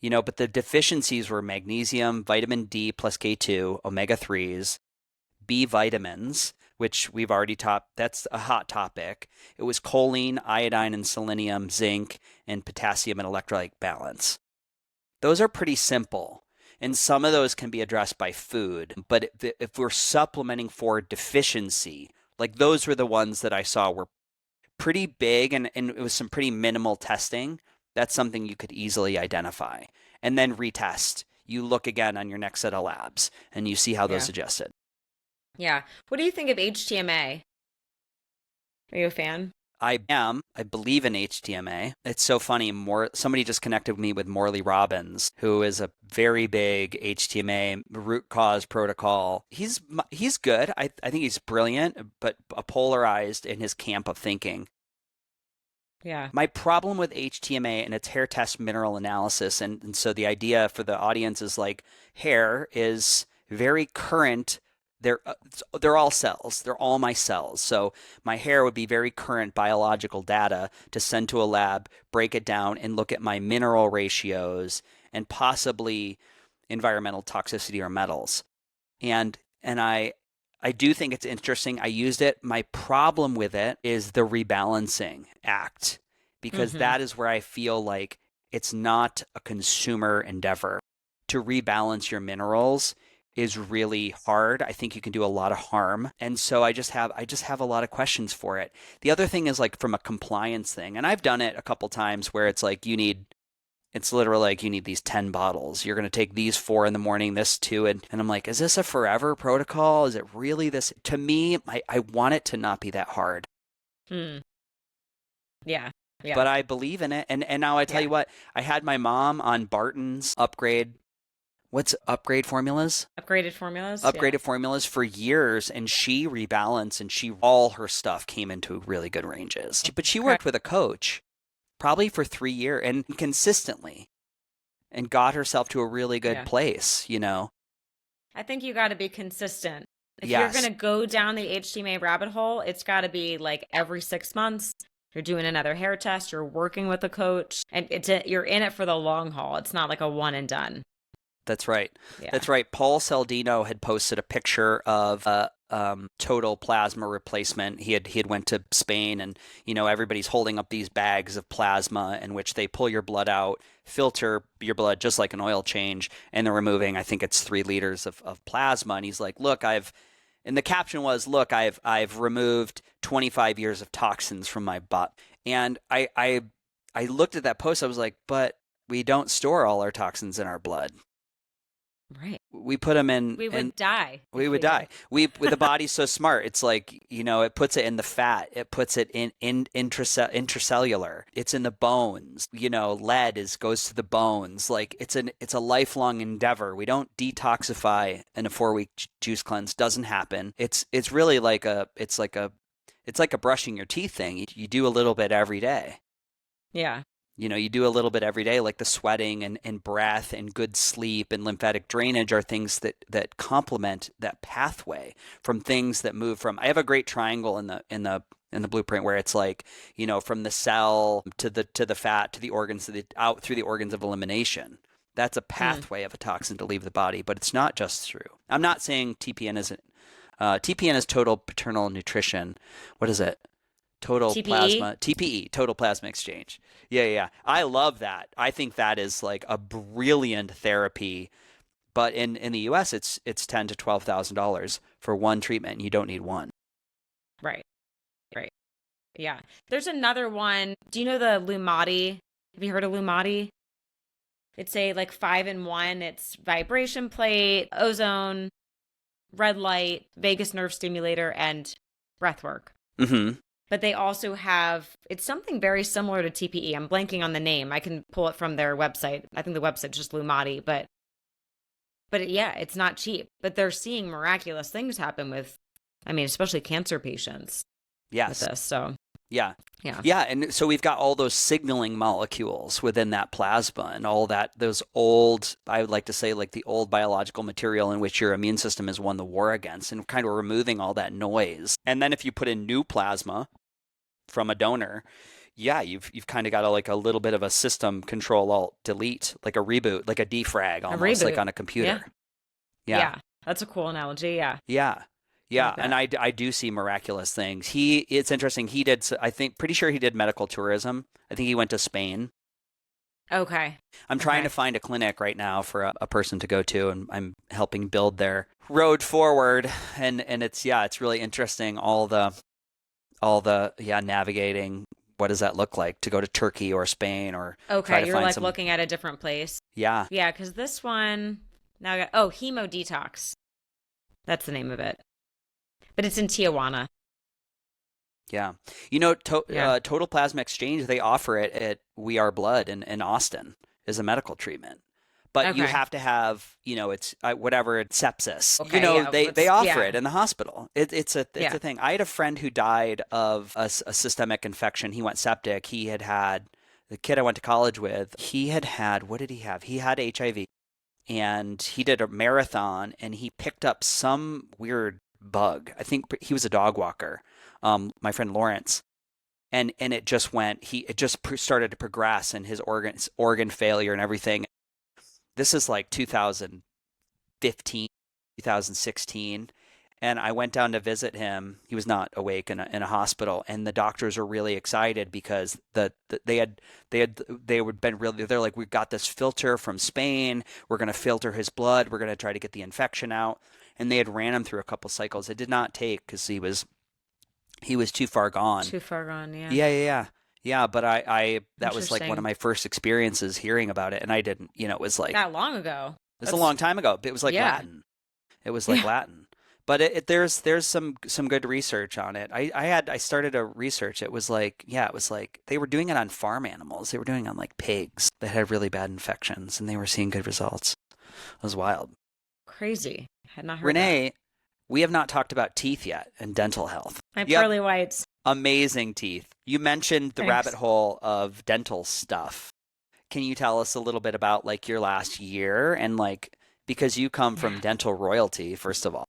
But the deficiencies were magnesium, vitamin D plus K2, omega-3s, B vitamins, which we've already taught. That's a hot topic. It was choline, iodine, and selenium, zinc, and potassium and electrolyte balance. Those are pretty simple. And some of those can be addressed by food. But if we're supplementing for deficiency, like those were the ones that I saw were pretty big, and it was some pretty minimal testing. That's something you could easily identify. And then retest. You look again on your next set of labs and you see how those adjusted. Yeah. What do you think of HTMA? Are you a fan? I am. I believe in HTMA. It's so funny. Somebody just connected me with Morley Robbins, who is a very big HTMA root cause protocol. He's good. I think he's brilliant, but polarized in his camp of thinking. Yeah. My problem with HTMA and its hair test mineral analysis, and so the idea for the audience is like, hair is very current. They're all cells. They're all my cells. So my hair would be very current biological data to send to a lab, break it down, and look at my mineral ratios and possibly environmental toxicity or metals. And I do think it's interesting. I used it. My problem with it is the rebalancing act, because that is where I feel like it's not a consumer endeavor. To rebalance your minerals is really hard. I think you can do a lot of harm. And so I just have a lot of questions for it. The other thing is like from a compliance thing, and I've done it a couple times where it's like it's literally like you need these 10 bottles. You're going to take these 4 in the morning, this 2. And I'm like, is this a forever protocol? Is it really this? To me, I want it to not be that hard. Yeah. But I believe in it. And now I tell you what, I had my mom on Barton's upgrade. What's upgrade formulas? Upgraded formulas. Upgraded formulas for years, and she rebalanced, and all her stuff came into really good ranges. But she worked with a coach probably for 3 years and consistently, and got herself to a really good place, I think you got to be consistent. If Yes. you're going to go down the HTMA rabbit hole, it's got to be like every 6 months. You're doing another hair test. You're working with a coach, and you're in it for the long haul. It's not like a one and done. That's right. Yeah. That's right. Paul Saldino had posted a picture of total plasma replacement. He had went to Spain, and everybody's holding up these bags of plasma in which they pull your blood out, filter your blood just like an oil change, and they're removing, I think it's 3 liters of plasma. And he's like, look, and the caption was, look, I've removed 25 years of toxins from my butt. And I looked at that post. I was like, but we don't store all our toxins in our blood. Right. We put them in. We would die. We would die. The body's so smart. It's like, it puts it in the fat. It puts it in intracellular. It's in the bones. Lead goes to the bones. Like it's a lifelong endeavor. We don't detoxify in a 4-week juice cleanse. Doesn't happen. It's really like a brushing your teeth thing. You do a little bit every day. Yeah. You do a little bit every day, like the sweating and breath and good sleep and lymphatic drainage are things that complement that pathway from things that move from. I have a great triangle in the blueprint where it's like, from the cell to the fat to the organs out through the organs of elimination. That's a pathway of a toxin to leave the body, but it's not just through. I'm not saying TPN isn't TPN is total paternal nutrition. What is it? Total TPE? plasma, TPE, total plasma exchange. Yeah, yeah. I love that. I think that is like a brilliant therapy. But in the US, it's ten to $12,000 for one treatment. You don't need one. Right. Right. Yeah. There's another one. Do you know the Lumati? Have you heard of Lumati? It's a like 5-in-1. It's vibration plate, ozone, red light, vagus nerve stimulator, and breath work. Mm-hmm. But they also have, it's something very similar to TPE. I'm blanking on the name. I can pull it from their website. I think the website's just Lumati, but yeah, it's not cheap. But they're seeing miraculous things happen with, I mean, especially cancer patients Yes. with this. So Yeah. yeah. Yeah. And so we've got all those signaling molecules within that plasma and all that, those old, I would like to say, like the old biological material in which your immune system has won the war against, and kind of removing all that noise. And then if you put in new plasma from a donor, yeah, you've kind of got like a little bit of a system control alt delete, like a reboot, like a defrag almost, like on a computer. Yeah. Yeah. That's a cool analogy. Yeah. Yeah. Yeah, and I do see miraculous things. It's interesting. He did, I think, pretty sure he did medical tourism. I think he went to Spain. Okay. I'm trying to find a clinic right now for a person to go to, and I'm helping build their road forward. And it's really interesting. All the navigating. What does that look like to go to Turkey or Spain or try to you're find like some... looking at a different place. Yeah. Yeah, because this one now I got hemo detox. That's the name of it. But it's in Tijuana. Yeah. Total plasma exchange, they offer it at We Are Blood in Austin as a medical treatment. But you have to have, it's whatever, it's sepsis. Okay, they offer it in the hospital. It's a thing. I had a friend who died of a systemic infection. He went septic. The kid I went to college with, what did he have? He had HIV. And he did a marathon, and he picked up some weird bug. I think he was a dog walker, my friend Lawrence, and it just started to progress, and his organ failure and everything. This is like 2015, 2016, and I went down to visit him. He was not awake in a hospital, and the doctors were really excited because they're like, we've got this filter from Spain. We're going to filter his blood. We're going to try to get the infection out. And they had ran him through a couple cycles. It did not take because he was too far gone. Too far gone, yeah. Yeah. But that was like one of my first experiences hearing about it, and I didn't. It was like that long ago. It was a long time ago. But it was like Latin. It was like Latin. But there's some good research on it. I started a research. It was like they were doing it on farm animals. They were doing it on like pigs that had really bad infections, and they were seeing good results. It was wild. Crazy. Had not heard Renee, that. we have not talked about teeth yet and dental health. My pearly whites. Amazing teeth. You mentioned the rabbit hole of dental stuff. Can you tell us a little bit about like your last year and like, because you come from dental royalty, first of all.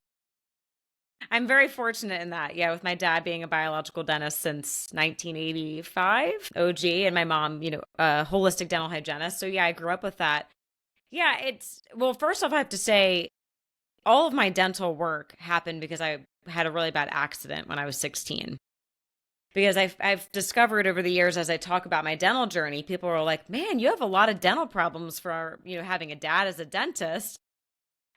I'm very fortunate in that. Yeah, with my dad being a biological dentist since 1985, OG, and my mom, a holistic dental hygienist. So yeah, I grew up with that. Yeah, first off, I have to say, all of my dental work happened because I had a really bad accident when I was 16. Because I've discovered over the years, as I talk about my dental journey, people are like, man, you have a lot of dental problems for, having a dad as a dentist.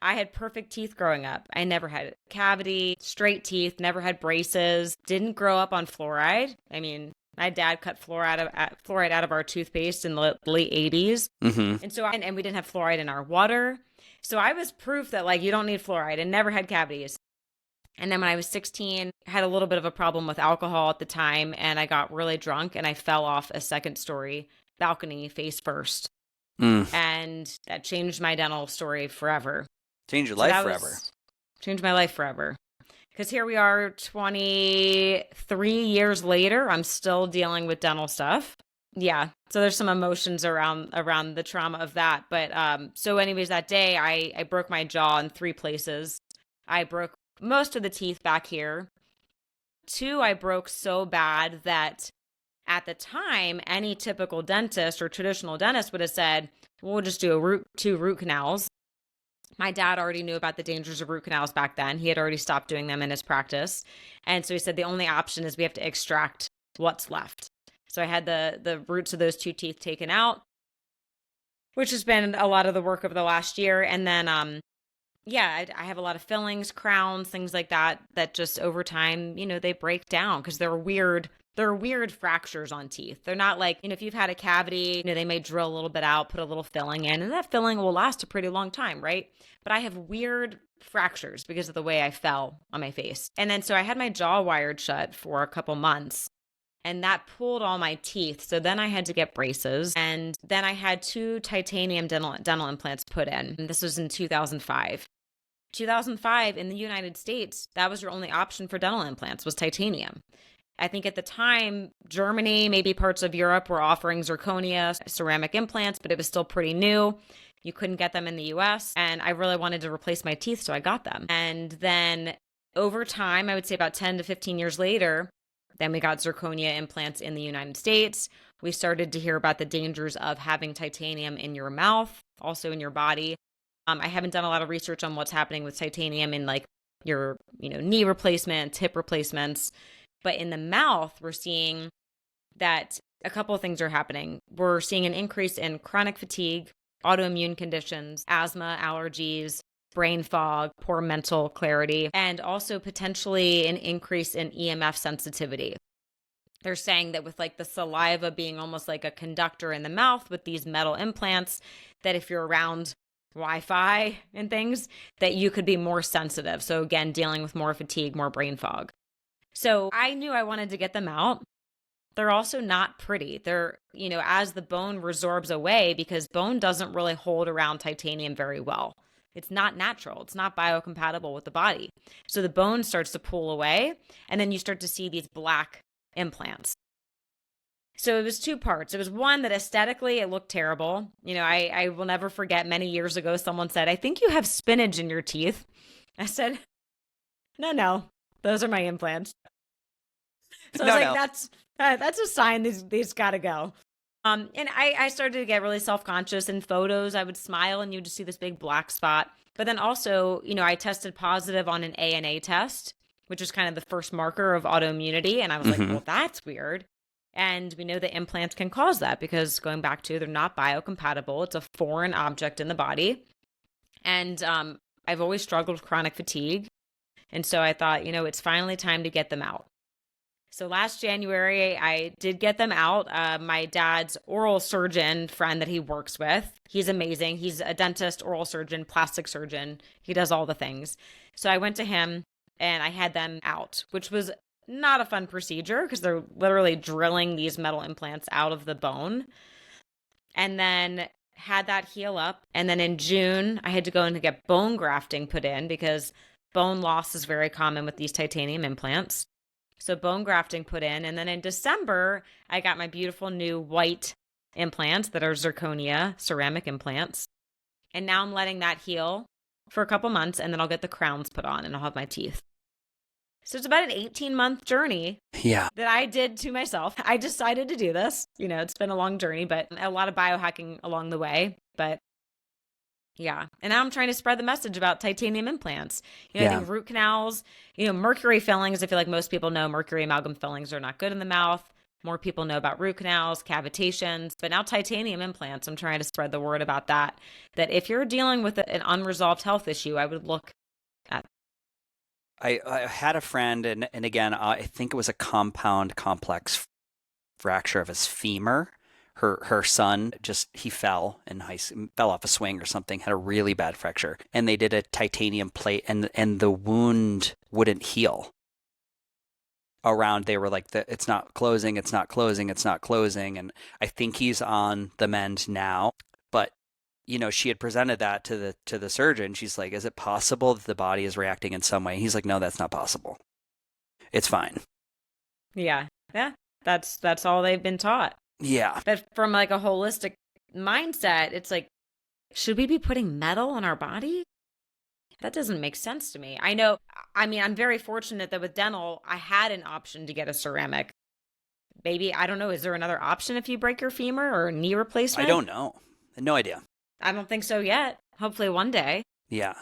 I had perfect teeth growing up. I never had a cavity, straight teeth, never had braces, didn't grow up on fluoride. I mean, my dad cut fluoride out of our toothpaste in the late 80s. Mm-hmm. And so, and we didn't have fluoride in our water. So I was proof that like you don't need fluoride, and never had cavities. And then when I was 16, I had a little bit of a problem with alcohol at the time, and I got really drunk and I fell off a second-story balcony face first. And that changed my dental story forever. Changed your life forever. Changed my life forever. Because here we are 23 years later, I'm still dealing with dental stuff. Yeah. So there's some emotions around the trauma of that. But so anyways, that day I broke my jaw in 3 places. I broke most of the teeth back here. 2, I broke so bad that at the time, any typical dentist or traditional dentist would have said, we'll just do 2 root canals. My dad already knew about the dangers of root canals back then. He had already stopped doing them in his practice. And so he said the only option is we have to extract what's left. So I had the roots of those 2 teeth taken out, which has been a lot of the work over the last year. And then, I have a lot of fillings, crowns, things like that, that just over time, they break down because they're weird. They're weird fractures on teeth. They're not like, if you've had a cavity, they may drill a little bit out, put a little filling in, and that filling will last a pretty long time, right? But I have weird fractures because of the way I fell on my face. And then so I had my jaw wired shut for a couple months, and that pulled all my teeth. So then I had to get braces, and then I had 2 titanium dental implants put in. And this was in 2005. 2005 in the United States, that was your only option for dental implants was titanium. I think at the time, Germany, maybe parts of Europe were offering zirconia ceramic implants, but it was still pretty new. You couldn't get them in the US, and I really wanted to replace my teeth, so I got them. And then over time, I would say about 10 to 15 years later, then we got zirconia implants in the United States. We started to hear about the dangers of having titanium in your mouth, also in your body. I haven't done a lot of research on what's happening with titanium in like your, knee replacements, hip replacements. But in the mouth, we're seeing that a couple of things are happening. We're seeing an increase in chronic fatigue, autoimmune conditions, asthma, allergies, brain fog, poor mental clarity, and also potentially an increase in EMF sensitivity. They're saying that with like the saliva being almost like a conductor in the mouth with these metal implants, that if you're around Wi-Fi and things, that you could be more sensitive. So again, dealing with more fatigue, more brain fog. So I knew I wanted to get them out. They're also not pretty. They're, as the bone resorbs away, because bone doesn't really hold around titanium very well. It's not natural. It's not biocompatible with the body. So the bone starts to pull away, and then you start to see these black implants. So it was 2 parts. It was one that aesthetically it looked terrible. I will never forget many years ago, someone said, "I think you have spinach in your teeth." I said, no, those are my implants. So I was like, that's a sign these got to go. And I started to get really self-conscious. In photos, I would smile and you would just see this big black spot. But then also, I tested positive on an ANA test, which is kind of the first marker of autoimmunity. And I was like, well, that's weird. And we know that implants can cause that because going back to, they're not biocompatible. It's a foreign object in the body. And I've always struggled with chronic fatigue. And so I thought, it's finally time to get them out. So last January, I did get them out. My dad's oral surgeon friend that he works with, he's amazing. He's a dentist, oral surgeon, plastic surgeon. He does all the things. So I went to him and I had them out, which was not a fun procedure because they're literally drilling these metal implants out of the bone. And then had that heal up. And then in June, I had to go in to get bone grafting put in because bone loss is very common with these titanium implants. So bone grafting put in. And then in December, I got my beautiful new white implants that are zirconia ceramic implants. And now I'm letting that heal for a couple months, and then I'll get the crowns put on and I'll have my teeth. So it's about an 18-month journey that I did to myself. I decided to do this. It's been a long journey, but a lot of biohacking along the way. But yeah. And now I'm trying to spread the message about titanium implants. I think root canals, mercury fillings. I feel like most people know mercury amalgam fillings are not good in the mouth. More people know about root canals, cavitations, but now titanium implants. I'm trying to spread the word about that if you're dealing with an unresolved health issue, I would look at. I had a friend, and again, I think it was a compound complex fracture of his femur. Her son he fell fell off a swing or something, had a really bad fracture, and they did a titanium plate, and the wound wouldn't heal. They were like, it's not closing, it's not closing, it's not closing, and I think he's on the mend now. But she had presented that to the surgeon. She's like, is it possible that the body is reacting in some way? He's like, no, that's not possible. It's fine. Yeah. That's all they've been taught. Yeah. But from like a holistic mindset, it's like, should we be putting metal on our body? That doesn't make sense to me. I'm very fortunate that with dental, I had an option to get a ceramic. Maybe, I don't know, is there another option if you break your femur or knee replacement? I don't know. No idea. I don't think so yet. Hopefully one day. Yeah.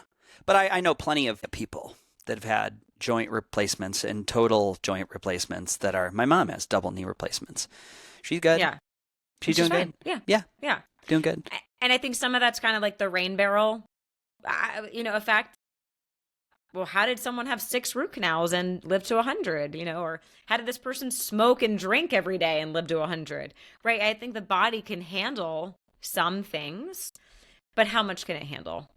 But I know plenty of people that have had joint replacements and total joint replacements that are, my mom has double knee replacements. She's good. Yeah. She's And she's doing good. fine. Yeah. Yeah. Yeah. Doing good. And I think some of that's kind of like the rain barrel, effect. Well, how did someone have 6 root canals and live to 100, or how did this person smoke and drink every day and live to 100, right? I think the body can handle some things, but how much can it handle?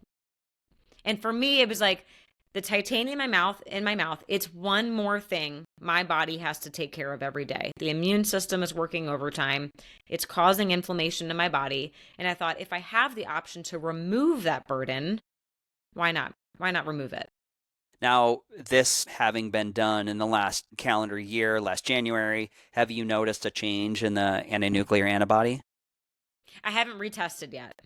And for me, it was like the titanium in my mouth, it's one more thing my body has to take care of every day. The immune system is working overtime. It's causing inflammation in my body. And I thought, if I have the option to remove that burden, why not? Why not remove it? Now, this having been done in the last calendar year, last January, have you noticed a change in the anti-nuclear antibody? I haven't retested yet.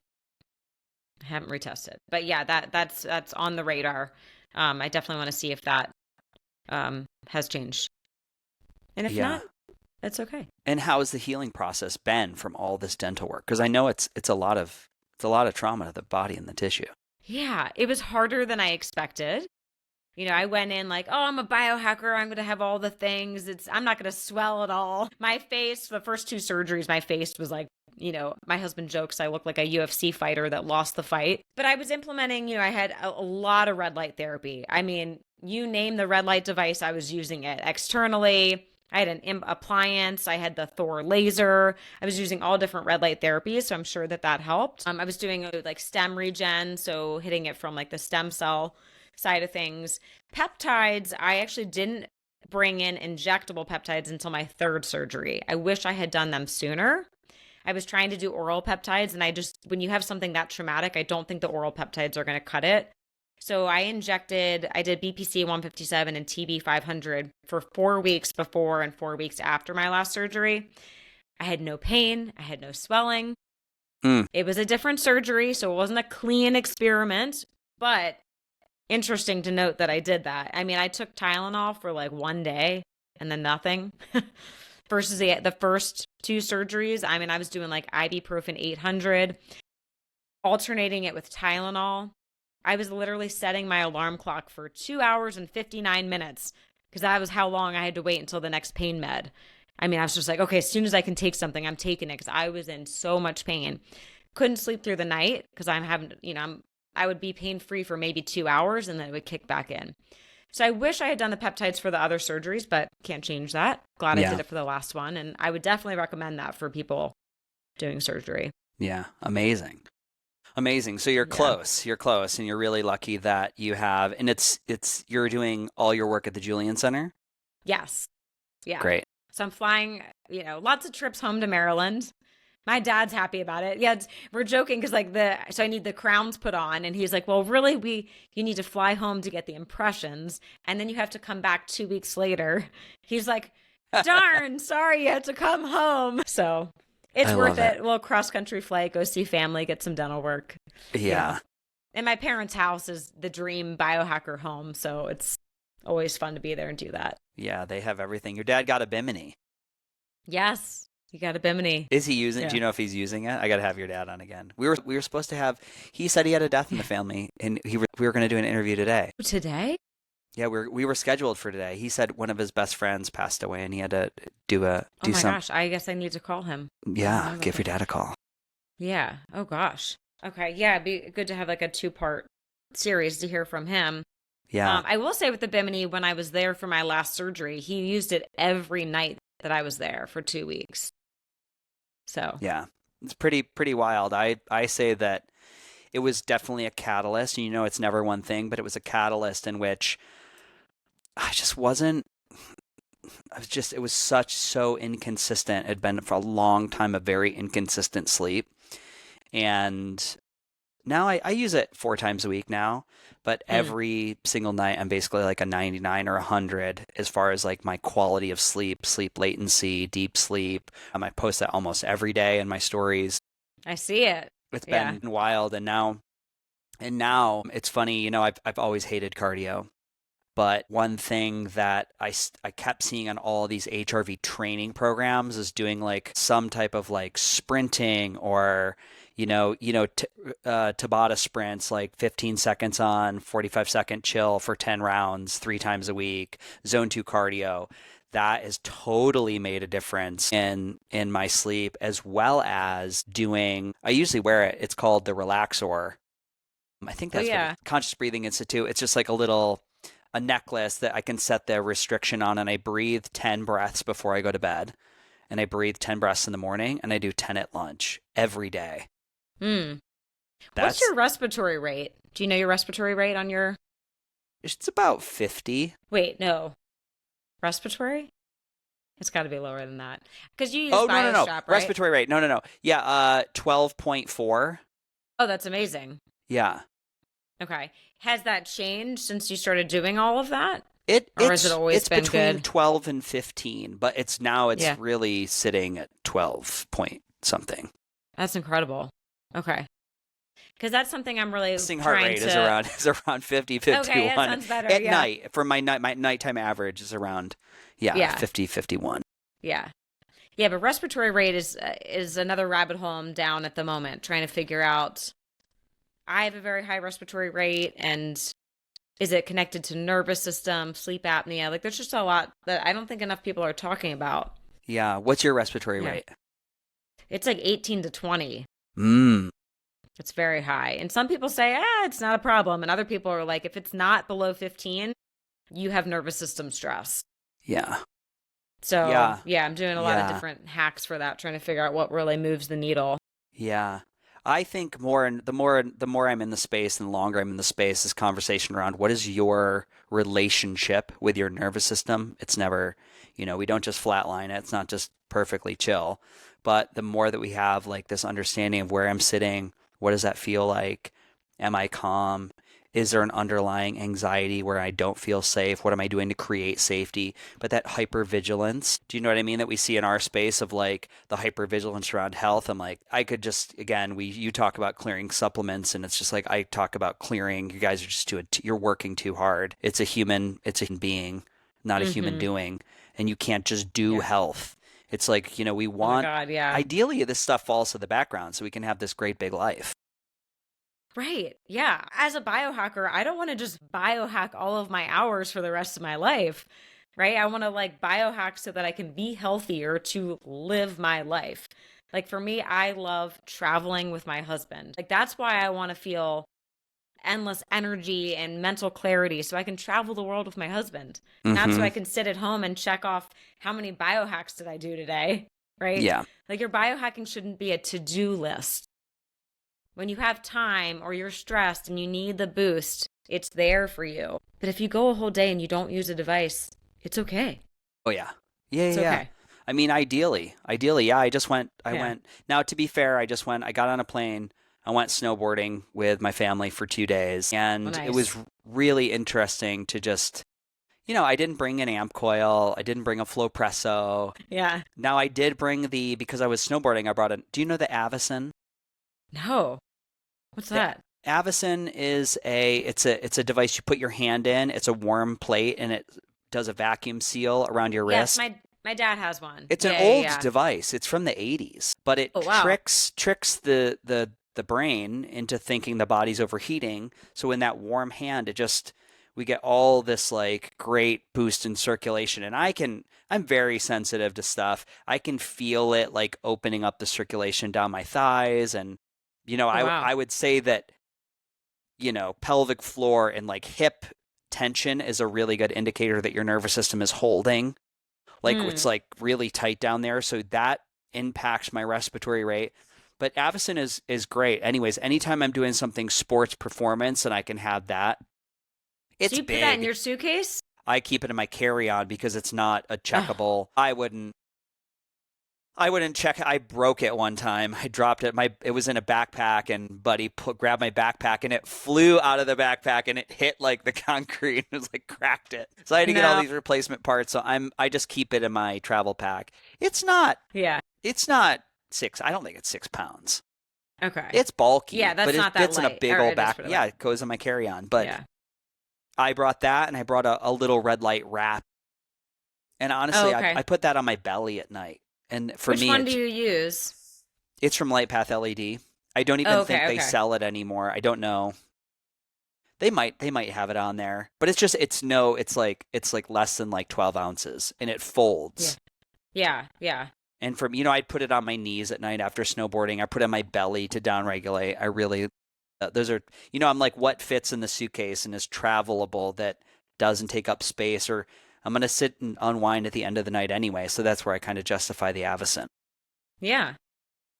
But yeah, that's on the radar. I definitely want to see if that has changed. And if not, that's okay. And how has the healing process been from all this dental work? Because I know it's a lot of trauma to the body and the tissue. Yeah, it was harder than I expected. I went in like, oh, I'm a biohacker. I'm going to have all the things. I'm not going to swell at all. My face, the first 2 surgeries, my face was like, my husband jokes I look like a UFC fighter that lost the fight. But I was implementing, I had a lot of red light therapy. I mean, you name the red light device, I was using it externally. I had an appliance. I had the Thor laser. I was using all different red light therapies, so I'm sure that helped. I was doing like StemRegen, so hitting it from like the stem cell side of things. Peptides, I actually didn't bring in injectable peptides until my 3rd surgery. I wish I had done them sooner. I was trying to do oral peptides, and when you have something that traumatic, I don't think the oral peptides are going to cut it. So I did BPC 157 and TB 500 for 4 weeks before and 4 weeks after my last surgery. I had no pain. I had no swelling. It was a different surgery, so it wasn't a clean experiment, but interesting to note that I did that. I mean, I took Tylenol for like 1 day and then nothing versus the first 2 surgeries. I mean, I was doing like ibuprofen 800, alternating it with Tylenol. I was literally setting my alarm clock for 2 hours and 59 minutes because that was how long I had to wait until the next pain med. I mean, I was just like, okay, as soon as I can take something, I'm taking it because I was in so much pain. Couldn't sleep through the night because I would be pain-free for maybe 2 hours and then it would kick back in. So I wish I had done the peptides for the other surgeries, but can't change that. Glad I did it for the last one. And I would definitely recommend that for people doing surgery. Yeah. Amazing. So you're close. You're close. And you're really lucky that you have, and you're doing all your work at the Julian Center? Yes. Yeah. Great. So I'm flying, lots of trips home to Maryland. My dad's happy about it. Yeah, we're joking because so I need the crowns put on, and he's like, "Well, really, you need to fly home to get the impressions, and then you have to come back 2 weeks later." He's like, "Darn, sorry, you had to come home." So it's worth it. A little cross country flight, go see family, get some dental work. Yeah. And my parents' house is the dream biohacker home, so it's always fun to be there and do that. Yeah, they have everything. Your dad got a Bimini. Yes. You got a Bimini. Is he using? Yeah. Do you know if he's using it? I got to have your dad on again. We were supposed to have. He said he had a death in the family, and we were going to do an interview today. Today? Yeah, we were scheduled for today. He said one of his best friends passed away, and he had to do gosh! I guess I need to call him. Yeah, give your dad a call. Yeah. Oh gosh. Okay. Yeah, it'd be good to have like a 2-part series to hear from him. Yeah. I will say with the Bimini, when I was there for my last surgery, he used it every night that I was there for 2 weeks. So yeah, it's pretty wild. I say that it was definitely a catalyst. And it's never one thing, but it was a catalyst in which I just wasn't. It was so inconsistent. It had been for a long time a very inconsistent sleep, and now I use it 4 times a week now. But every single night I'm basically like a 99 or 100 as far as like my quality of sleep latency, deep sleep. I post that almost every day in my stories. I see it. It's been wild. And now it's funny, I've always hated cardio. But one thing that I kept seeing on all these HRV training programs is doing like some type of like sprinting or, Tabata sprints, like 15 seconds on, 45-second chill for 10 rounds, 3 times a week, zone 2 cardio. That has totally made a difference in my sleep, as well as I usually wear it. It's called the Relaxor. I think that's what Conscious Breathing Institute. It's just like a necklace that I can set the restriction on, and I breathe 10 breaths before I go to bed, and I breathe 10 breaths in the morning, and I do 10 at lunch every day. What's your respiratory rate? Do you know your respiratory rate on your? It's about 50. Wait, no. Respiratory? It's got to be lower than that. Because you use no. right? Respiratory rate. No. Yeah, 12.4. Oh, that's amazing. Yeah. Okay. Has that changed since you started doing all of that? Has it always been between good? 12 and 15, but it's really sitting at 12 point something. That's incredible. Okay. Because that's something I'm really resting heart rate is around 50, 51. Okay, that sounds better. At night, for my nighttime average is around 50, 51. Yeah. Yeah, but respiratory rate is another rabbit hole I'm down at the moment, trying to figure out. I have a very high respiratory rate, and is it connected to nervous system, sleep apnea? Like, there's just a lot that I don't think enough people are talking about. Yeah. What's your respiratory rate? It's like 18 to 20. It's very high. And some people say, it's not a problem. And other people are like, if it's not below 15, you have nervous system stress. Yeah. So, I'm doing a lot of different hacks for that, trying to figure out what really moves the needle. Yeah. I think the more I'm in the space and the longer I'm in the space, this conversation around what is your relationship with your nervous system. It's never, we don't just flatline it. It's not just perfectly chill. But the more that we have like this understanding of where I'm sitting, what does that feel like? Am I calm? Is there an underlying anxiety where I don't feel safe? What am I doing to create safety? But that hypervigilance, do you know what I mean? That we see in our space of like the hypervigilance around health. I'm like, I could just, again, you talk about clearing supplements, and it's just like, I talk about clearing. You guys are just you're working too hard. It's a human being, not a human doing. And you can't just do health. It's like, we want, ideally this stuff falls to the background so we can have this great big life. Right. Yeah. As a biohacker, I don't want to just biohack all of my hours for the rest of my life, right? I want to like biohack so that I can be healthier to live my life. Like for me, I love traveling with my husband. Like that's why I want to feel endless energy and mental clarity so I can travel the world with my husband. Not so I can sit at home and check off how many biohacks did I do today, right? Yeah. Like your biohacking shouldn't be a to-do list. When you have time or you're stressed and you need the boost, it's there for you. But if you go a whole day and you don't use a device, it's okay. Oh, yeah. Yeah. Okay. I mean, ideally, yeah, I went. Now, to be fair, I got on a plane. I went snowboarding with my family for 2 days. And It was really interesting to just, I didn't bring an amp coil. I didn't bring a Flowpresso. Yeah. Now, I did bring because I was snowboarding, I brought do you know the Avicen? No. What's that? Avicen is it's a device you put your hand in. It's a warm plate, and it does a vacuum seal around your wrist. Yes, my dad has one. It's an old device. It's from the 80s, but it tricks the brain into thinking the body's overheating. So in that warm hand, we get all this like great boost in circulation. And I'm very sensitive to stuff. I can feel it like opening up the circulation down my thighs. And, I would say that, pelvic floor and like hip tension is a really good indicator that your nervous system is holding. Like it's like really tight down there. So that impacts my respiratory rate. But Avicen is great. Anyways, anytime I'm doing something sports performance and I can have that, it's big. So you put that in your suitcase? I keep it in my carry-on because it's not a checkable. I wouldn't check. I broke it one time. I dropped it. It was in a backpack, and buddy grabbed my backpack, and it flew out of the backpack, and it hit like the concrete, and it was like cracked it. So I had to get all these replacement parts. So I just keep it in my travel pack. It's not. Yeah. It's not 6. I don't think it's 6 pounds. Okay. It's bulky. Yeah, that's but not it that fits light. in a big old backpack. Yeah, it goes in my carry-on. But I brought that, and I brought a little red light wrap. And honestly, I put that on my belly at night. And for Which one do you use? It's from LightPath LED. I don't Oh, even think okay, they okay. sell it anymore. I don't know. They might have it on there, but it's like less than like 12 ounces and it Yeah. folds. Yeah, yeah. And I'd put it on my knees at night after snowboarding. I put it on my belly to downregulate. I really, those are, I'm like, what fits in the suitcase and is travelable that doesn't take up space, or I'm going to sit and unwind at the end of the night anyway. So that's where I kind of justify the Avocent. Yeah.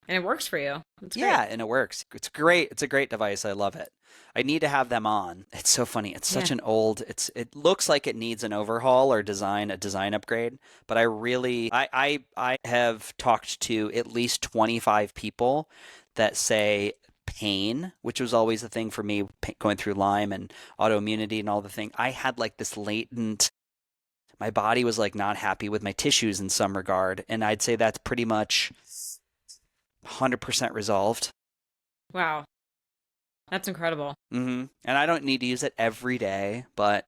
And it works for you. It's Yeah, great. and it works. It's great. It's a great device. I love it. I need to have them on. It's so funny. It's such Yeah. an old. It looks like it needs an overhaul or a design upgrade. But I really, I have talked to at least 25 people that say pain, which was always the thing for me, going through Lyme and autoimmunity and all the thing. I had like this latent. My body was like not happy with my tissues in some regard, and I'd say that's pretty much 100% resolved. Wow. That's incredible. And I don't need to use it every day, but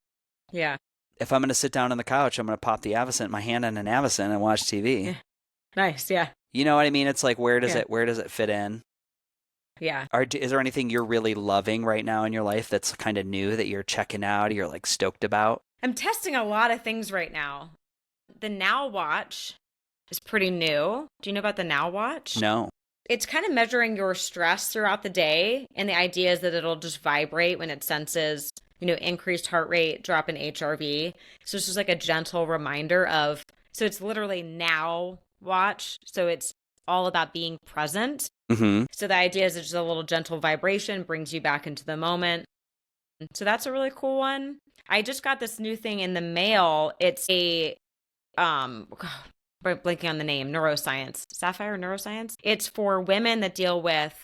Yeah. if I'm going to sit down on the couch, I'm going to pop the Avocent, my hand on an Avocent, and watch TV. Yeah. Nice. Yeah. You know what I mean? It's like, where does Yeah. it fit in? Yeah. Is there anything you're really loving right now in your life that's kind of new that you're checking out, you're like stoked about? I'm testing a lot of things right now. The Now Watch is pretty new. Do you know about the Now Watch? No. It's kind of measuring your stress throughout the day. And the idea is that it'll just vibrate when it senses, increased heart rate, drop in HRV. So it's just like a gentle reminder so it's literally Now Watch. So it's all about being present. Mm-hmm. So the idea is it's just a little gentle vibration, brings you back into the moment. So that's a really cool one. I just got this new thing in the mail. It's a, blanking on the name, neuroscience, Sapphire Neuroscience. It's for women that deal with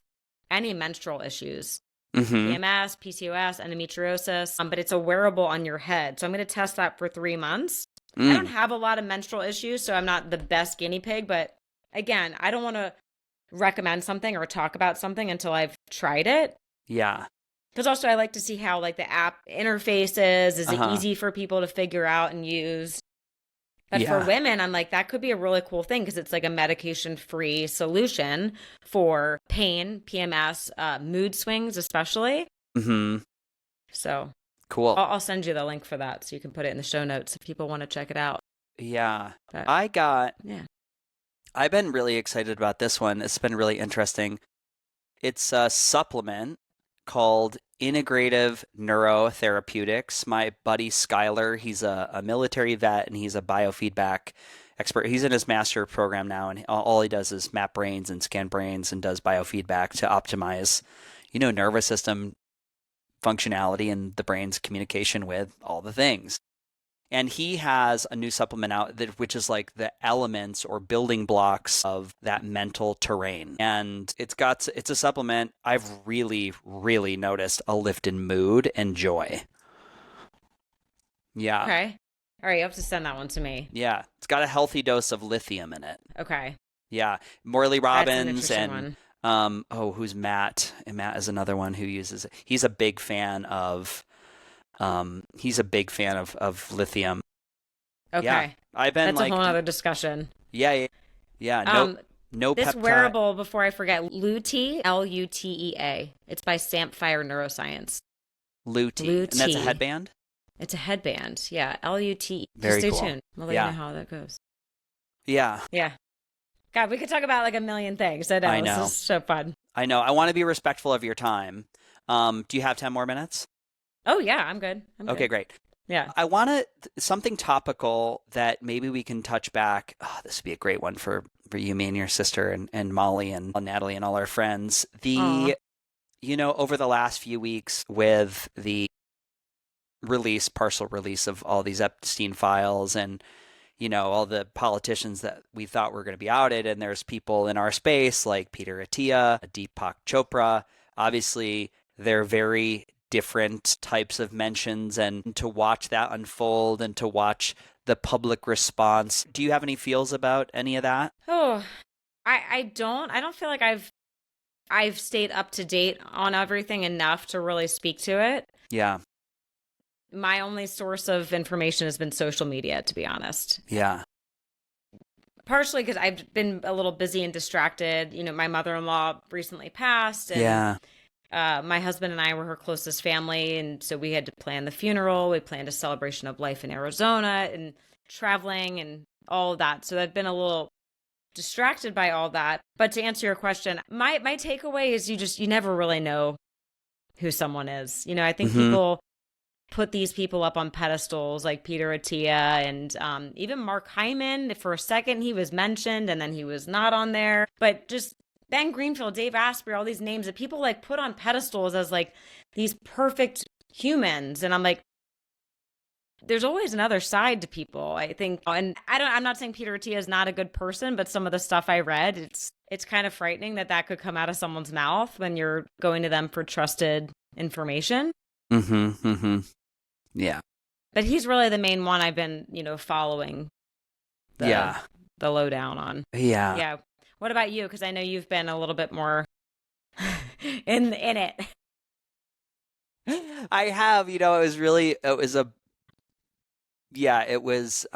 any menstrual issues, PMS, PCOS, endometriosis, but it's a wearable on your head. So I'm going to test that for 3 months. I don't have a lot of menstrual issues, so I'm not the best guinea pig, but again, I don't want to recommend something or talk about something until I've tried it. Yeah. Because also I like to see how like the app interfaces. Is it easy for people to figure out and use? But for women, I'm like, that could be a really cool thing because it's like a medication-free solution for pain, PMS, mood swings especially. So cool. I'll send you the link for that so you can put it in the show notes if people want to check it out. Yeah. But, I've been really excited about this one. It's been really interesting. It's a supplement called Integrative Neurotherapeutics. My buddy Skylar, he's a military vet and he's a biofeedback expert. He's in his master program now, and all he does is map brains and scan brains and does biofeedback to optimize, nervous system functionality and the brain's communication with all the things. And he has a new supplement out which is like the elements or building blocks of that mental terrain. And it's a supplement. I've really, really noticed a lift in mood and joy. Yeah. Okay. All right. You have to send that one to me. Yeah. It's got a healthy dose of lithium in it. Okay. Yeah. Morley Robbins and one. Who's Matt? And Matt is another one who uses it. He's a big fan of lithium. Okay. Yeah, I've been That's a whole other discussion. Yeah. No This peptide. wearable, before I forget, Lutea, Lutea. It's by Sapphire Neuroscience. Lutea. And that's a headband? It's a headband. Yeah. Lute. Very Stay cool. tuned. We'll let you know how that goes. Yeah. Yeah. God, we could talk about like a million things. I know. This is so fun. I know. I want to be respectful of your time. Do you have 10 more minutes? Oh, yeah. I'm good. Okay, great. Yeah. I want something topical that maybe we can touch back. Oh, this would be a great one for you, me and your sister and Molly and Natalie and all our friends. Over the last few weeks with the partial release of all these Epstein files and, all the politicians that we thought were going to be outed. And there's people in our space like Peter Attia, Deepak Chopra. Obviously, they're very different types of mentions, and to watch that unfold and to watch the public response. Do you have any feels about any of that? Oh, I don't feel like I've stayed up to date on everything enough to really speak to it. Yeah. My only source of information has been social media, to be honest. Yeah. partially because I've been a little busy and distracted. You know, my mother-in-law recently passed, and Yeah. my husband and I were her closest family, and so we had to plan the funeral. We planned a celebration of life in Arizona and traveling and all of that. So I've been a little distracted by all that. But to answer your question, my takeaway is you never really know who someone is. You know, I think people put these people up on pedestals like Peter Attia and even Mark Hyman. For a second, he was mentioned and then he was not on there. But just Ben Greenfield, Dave Asprey, all these names that people like put on pedestals as like these perfect humans. And I'm like, there's always another side to people, I think. And I'm not saying Peter Attia is not a good person, but some of the stuff I read, it's kind of frightening that could come out of someone's mouth when you're going to them for trusted information. Yeah. But he's really the main one I've been, following the lowdown on. Yeah. Yeah. What about you? Because I know you've been a little bit more in it. I have, it was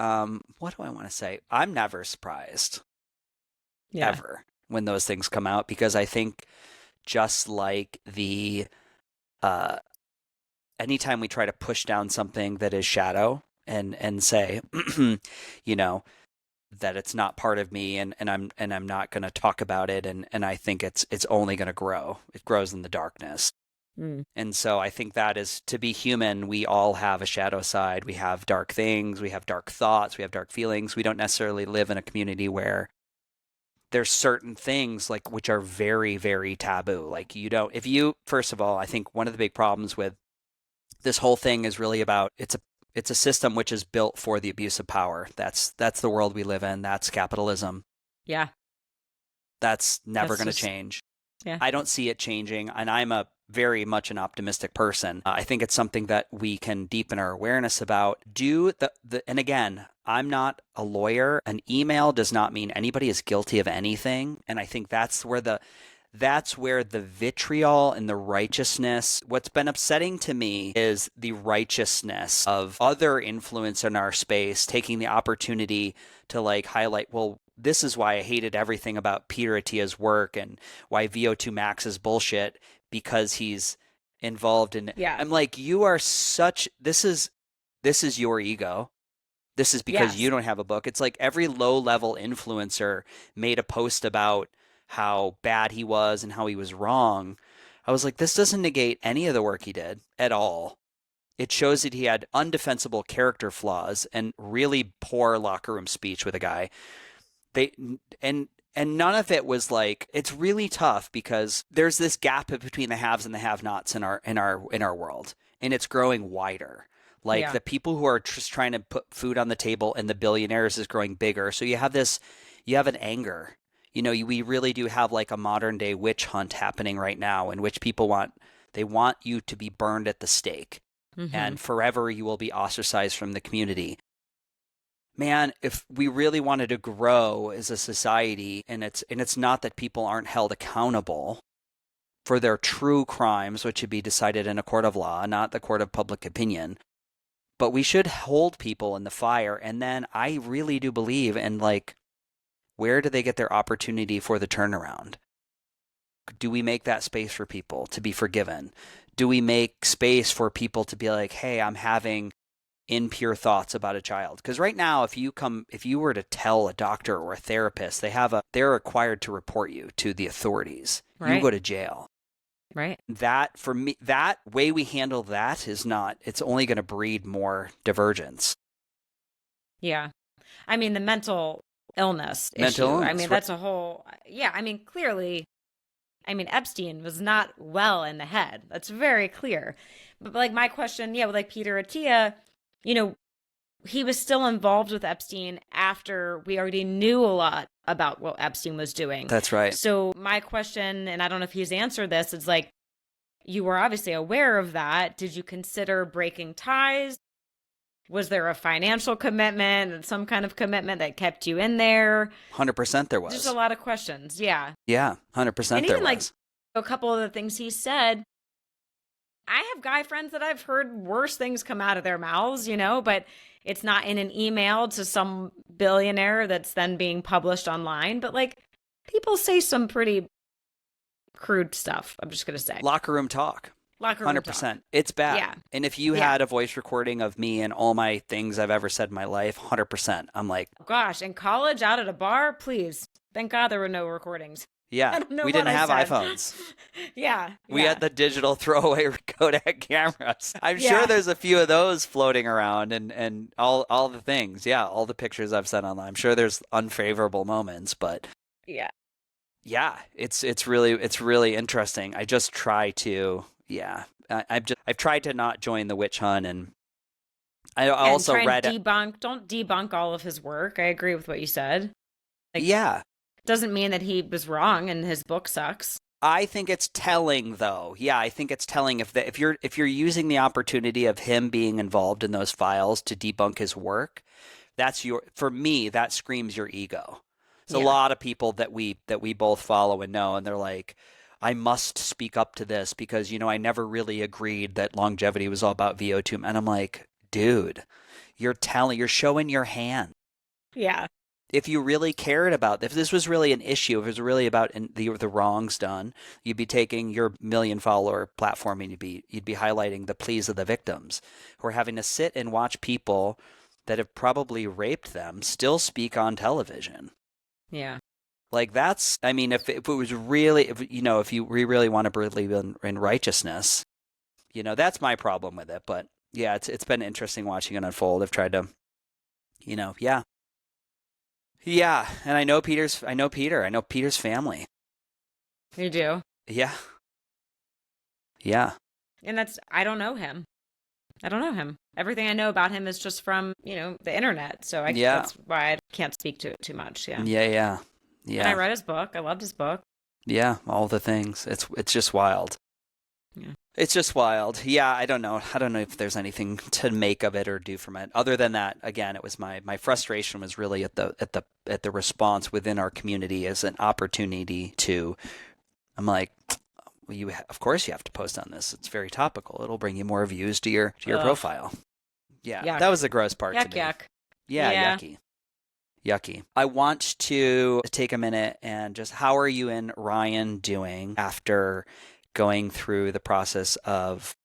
what do I want to say? I'm never surprised ever when those things come out, because I think just like anytime we try to push down something that is shadow and say, that it's not part of me and I'm not going to talk about it. And I think it's only going to grow. It grows in the darkness. And so I think that is, to be human, we all have a shadow side. We have dark things. We have dark thoughts. We have dark feelings. We don't necessarily live in a community where there's certain things like which are very, very taboo. Like first of all, I think one of the big problems with this whole thing is really about, it's a system which is built for the abuse of power. That's the world we live in. That's capitalism. Yeah. That's never going to change. Yeah. I don't see it changing, and I'm very much an optimistic person. I think it's something that we can deepen our awareness about. And again, I'm not a lawyer. An email does not mean anybody is guilty of anything, and I think that's where the vitriol and the righteousness, what's been upsetting to me is the righteousness of other influence in our space taking the opportunity to like highlight, well, this is why I hated everything about Peter Attia's work and why VO2 Max is bullshit, because he's involved in it. Yeah. I'm like, you are this is your ego. This is because you don't have a book. It's like every low-level influencer made a post about how bad he was and how he was wrong. I was like, this doesn't negate any of the work he did at all. It shows that he had undefensible character flaws and really poor locker room speech with a guy. And none of it was like, it's really tough because there's this gap between the haves and the have-nots in our world, and it's growing wider. Like the people who are just trying to put food on the table and the billionaires is growing bigger. So you have an anger. We really do have like a modern day witch hunt happening right now, in which people want you to be burned at the stake, and forever you will be ostracized from the community. Man, if we really wanted to grow as a society, and it's not that people aren't held accountable for their true crimes, which should be decided in a court of law, not the court of public opinion, but we should hold people in the fire. And then I really do believe in like, where do they get their opportunity for the turnaround? Do we make that space for people to be forgiven? Do we make space for people to be like, hey, I'm having impure thoughts about a child? Because right now, if you were to tell a doctor or a therapist, they're required to report you to the authorities. Right. You go to jail. Right. That, for me, that way we handle that it's only going to breed more divergence. Yeah. I mean, the mental illness issue. I mean, that's a whole, I mean, clearly, Epstein was not well in the head. That's very clear. But like my question, with like Peter Attia, he was still involved with Epstein after we already knew a lot about what Epstein was doing. That's right. So my question, and I don't know if he's answered this, it's like, you were obviously aware of that. Did you consider breaking ties? Was there a financial commitment and some kind of commitment that kept you in there? 100% there was. Just a lot of questions. Yeah. Yeah, 100% and there even was. Like a couple of the things he said, I have guy friends that I've heard worse things come out of their mouths, but it's not in an email to some billionaire that's then being published online. But like, people say some pretty crude stuff, I'm just going to say. Locker room talk. Locker room 100%. talk. It's bad. Yeah. And if you had a voice recording of me and all my things I've ever said in my life, 100%. I'm like, gosh, in college, out at a bar, please. Thank God there were no recordings. yeah, we didn't have iPhones. We had the digital throwaway Kodak cameras. I'm sure there's a few of those floating around and all the things. Yeah, all the pictures I've sent online. I'm sure there's unfavorable moments, but yeah, it's really interesting. I just try to I've tried to not join the witch hunt, and I also read don't debunk all of his work. I agree with what you said. Like, doesn't mean that he was wrong and his book sucks. I think it's telling, though. Yeah, I think it's telling if you're using the opportunity of him being involved in those files to debunk his work, for me that screams your ego. There's a lot of people that we both follow and know, and they're like, I must speak up to this because I never really agreed that longevity was all about VO2, and I'm like, dude, you're showing your hand. Yeah. If you really cared about, if this was really an issue, if it was really about the wrongs done, you'd be taking your 1 million follower platform and you'd be highlighting the pleas of the victims who are having to sit and watch people that have probably raped them still speak on television. Yeah. Like that's, I mean, if it was really, if we really want to believe in righteousness, that's my problem with it. But yeah, it's been interesting watching it unfold. I've tried to, Yeah, and I know Peter. I know Peter's family. You do? Yeah. And I don't know him. Everything I know about him is just from, the internet. So that's why I can't speak to it too much. Yeah. Yeah. And I read his book. I loved his book. Yeah, all the things. It's just wild. Yeah. It's just wild. Yeah, I don't know if there's anything to make of it or do from it. Other than that, again, it was my frustration was really at the response within our community as an opportunity to. I'm like, well, of course you have to post on this. It's very topical. It'll bring you more views to your profile. Yeah, yuck. That was the gross part to me. Yuck. Yeah, yucky. I want to take a minute and just, how are you and Ryan doing after going through the process of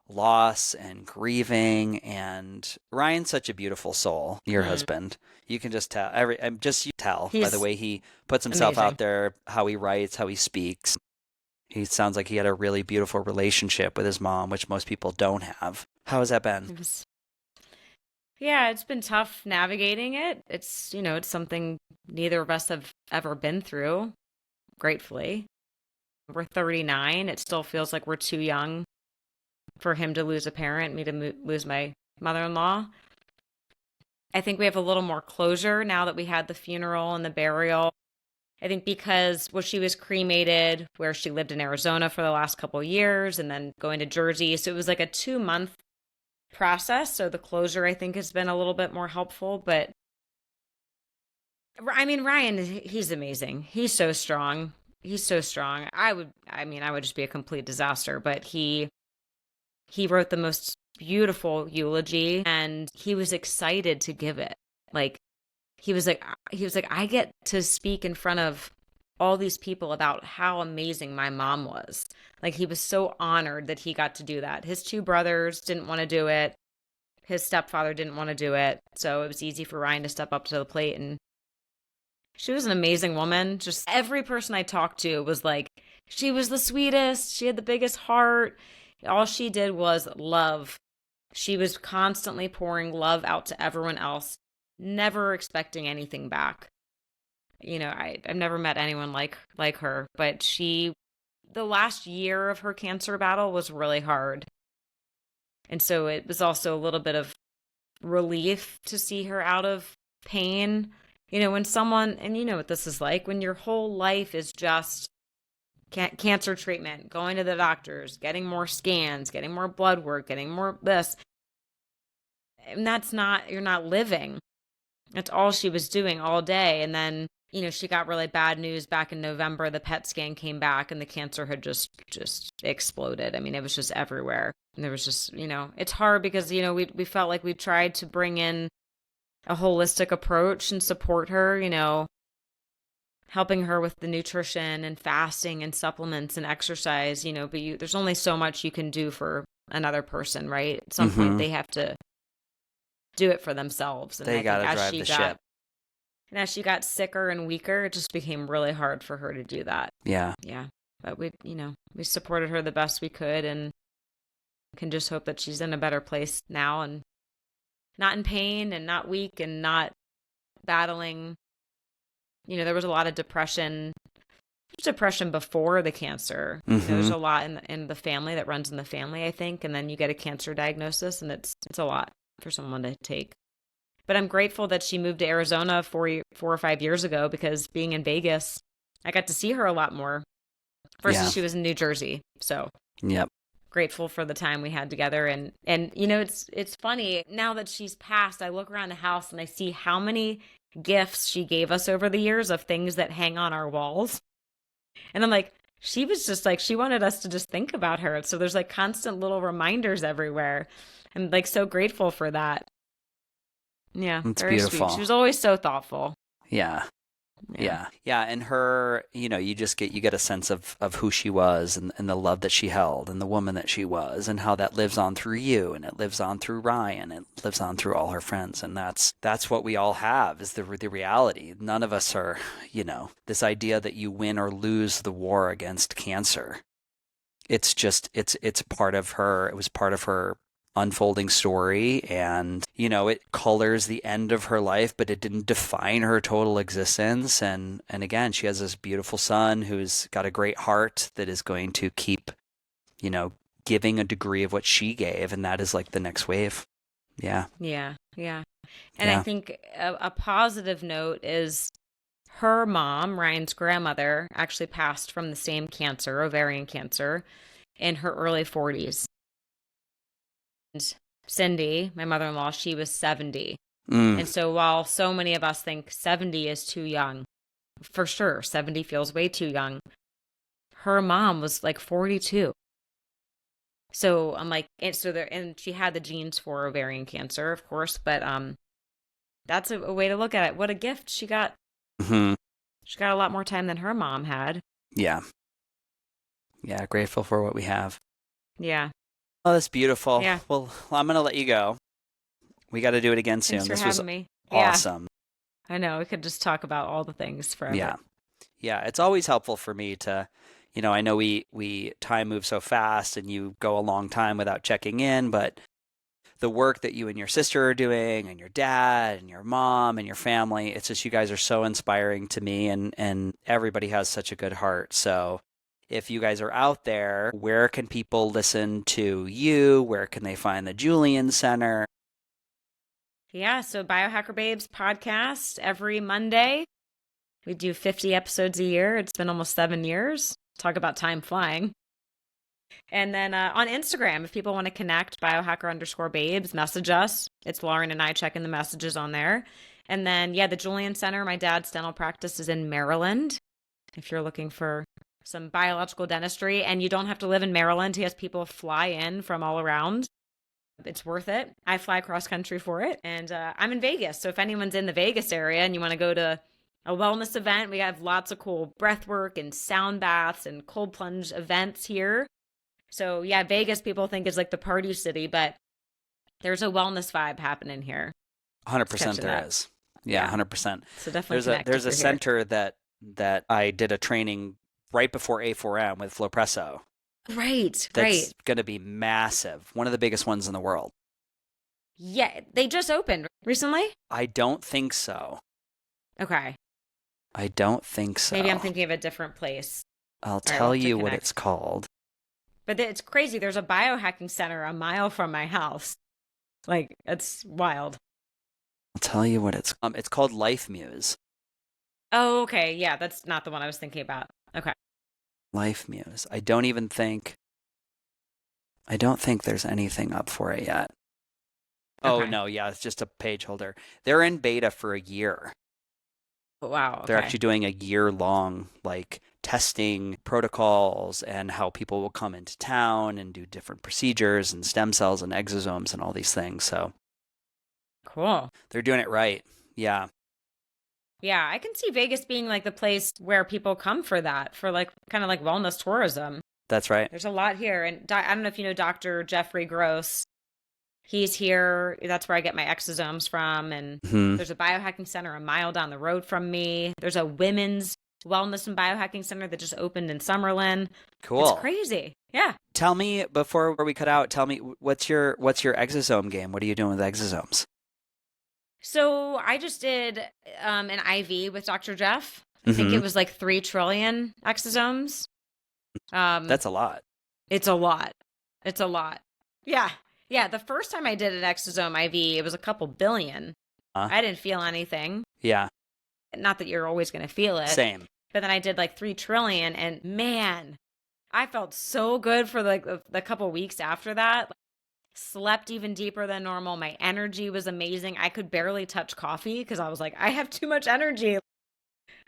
loss and grieving? And Ryan's such a beautiful soul, your husband. You can just tell. You tell by the way he puts himself out there, how he writes, how he speaks. He sounds like he had a really beautiful relationship with his mom, which most people don't have. How has that been? Yeah, it's been tough navigating it. It's, it's something neither of us have ever been through, gratefully. We're 39. It still feels like we're too young for him to lose a parent, me to lose my mother-in-law. I think we have a little more closure now that we had the funeral and the burial. I think because she was cremated where she lived in Arizona for the last couple of years and then going to Jersey. So it was like a 2-month process. So the closure, I think, has been a little bit more helpful. But I mean, Ryan, he's amazing. He's so strong. I would just be a complete disaster, but he wrote the most beautiful eulogy and he was excited to give it. Like, he was like, I get to speak in front of all these people about how amazing my mom was. Like, he was so honored that he got to do that. His 2 brothers didn't want to do it. His stepfather didn't want to do it. So it was easy for Ryan to step up to the plate. And she was an amazing woman. Just every person I talked to was like, she was the sweetest. She had the biggest heart. All she did was love. She was constantly pouring love out to everyone else, never expecting anything back. I've never met anyone like her, but the last year of her cancer battle was really hard. And so it was also a little bit of relief to see her out of pain. When someone, and you know what this is like, when your whole life is just cancer treatment, going to the doctors, getting more scans, getting more blood work, getting more this. And you're not living. That's all she was doing all day. And then, she got really bad news back in November. The PET scan came back and the cancer had just exploded. I mean, it was just everywhere. And there was just, it's hard because, we felt like we tried to bring in a holistic approach and support her, helping her with the nutrition and fasting and supplements and exercise, but there's only so much you can do for another person, right? At some point they have to do it for themselves. And they got to drive the ship. And as she got sicker and weaker, it just became really hard for her to do that. Yeah. Yeah. But we supported her the best we could and can just hope that she's in a better place now and not in pain and not weak and not battling. There was a lot of depression before the cancer. There's a lot in the family that runs in the family, I think. And then you get a cancer diagnosis and it's a lot for someone to take. But I'm grateful that she moved to Arizona 4 or 5 years ago because being in Vegas, I got to see her a lot more versus she was in New Jersey. So grateful for the time we had together. And it's funny, now that she's passed, I look around the house and I see how many gifts she gave us over the years of things that hang on our walls. And I'm like, she was just like, she wanted us to just think about her. So there's like constant little reminders everywhere. I'm like so grateful for that. Yeah, it's very beautiful. sweet. She was always so thoughtful. Yeah. And her, you get a sense of who she was and the love that she held and the woman that she was and how that lives on through you and it lives on through Ryan. It lives on through all her friends. And that's what we all have is the reality. None of us are, this idea that you win or lose the war against cancer. It's just, it's part of her. It was part of her unfolding story, and it colors the end of her life, but it didn't define her total existence. And again, she has this beautiful son who's got a great heart that is going to keep giving a degree of what she gave, and that is like the next wave. And I think a positive note is her mom, Ryan's grandmother, actually passed from the same cancer, ovarian cancer, in her early 40s. Cindy, my mother-in-law, she was 70. And so while so many of us think 70 is too young, for sure, 70 feels way too young, her mom was like 42. So I'm like, and she had the genes for ovarian cancer, of course, but that's a way to look at it. What a gift she got. She got a lot more time than her mom had. Yeah, grateful for what we have. Yeah. Oh, that's beautiful. Yeah. Well, I'm going to let you go. We got to do it again soon. Thanks for this having was me. Awesome. I know. We could just talk about all the things forever. Yeah. It's always helpful for me to, I know we time moves so fast and you go a long time without checking in, but the work that you and your sister are doing and your dad and your mom and your family, it's just, you guys are so inspiring to me, and everybody has such a good heart. So if you guys are out there, where can people listen to you? Where can they find the Julian Center? Yeah, so Biohacker Babes podcast every Monday. We do 50 episodes a year. It's been almost 7 years. Talk about time flying. And then on Instagram, if people want to connect, biohacker_babes, message us. It's Lauren and I checking the messages on there. And then, the Julian Center, my dad's dental practice is in Maryland. If you're looking for some biological dentistry, and you don't have to live in Maryland. He has people fly in from all around. It's worth it. I fly cross country for it. And I'm in Vegas. So if anyone's in the Vegas area and you want to go to a wellness event, we have lots of cool breath work and sound baths and cold plunge events here. So Vegas people think is like the party city, but there's a wellness vibe happening here. 100% there is. Yeah, 100%. So definitely there's a center that I did a training right before A4M with Flowpresso. Right. That's going to be massive. One of the biggest ones in the world. Yeah, they just opened recently? I don't think so. Okay. I don't think so. Maybe I'm thinking of a different place. I'll tell you what it's called. But it's crazy. There's a biohacking center a mile from my house. Like, it's wild. I'll tell you what it's called Life Muse. Oh, okay. Yeah, that's not the one I was thinking about. Okay. Life Muse. I don't think there's anything up for it yet. Okay. Oh, no. Yeah, it's just a page holder. They're in beta for a year. Wow. They're Okay. actually doing a year-long like testing protocols and how people will come into town and do different procedures and stem cells and exosomes and all these things. So Cool. they're doing it right. Yeah. Yeah, I can see Vegas being like the place where people come for that, for like kind of like wellness tourism. That's right. There's a lot here. And I don't know if you know Dr. Jeffrey Gross. He's here. That's where I get my exosomes from. And there's a biohacking center a mile down the road from me. There's a women's wellness and biohacking center that just opened in Summerlin. Cool. It's crazy. Yeah. Tell me before we cut out, tell me what's your exosome game? What are you doing with exosomes? So I just did an IV with Dr. Jeff. I think it was like 3 trillion exosomes. That's a lot. It's a lot. It's a lot. Yeah. Yeah. The first time I did an exosome IV, it was a couple billion. I didn't feel anything. Yeah. Not that you're always going to feel it. Same. But then I did like 3 trillion, and man, I felt so good for like the couple weeks after that. Slept even deeper than normal. My energy was amazing. I could barely touch coffee because I was like, I have too much energy.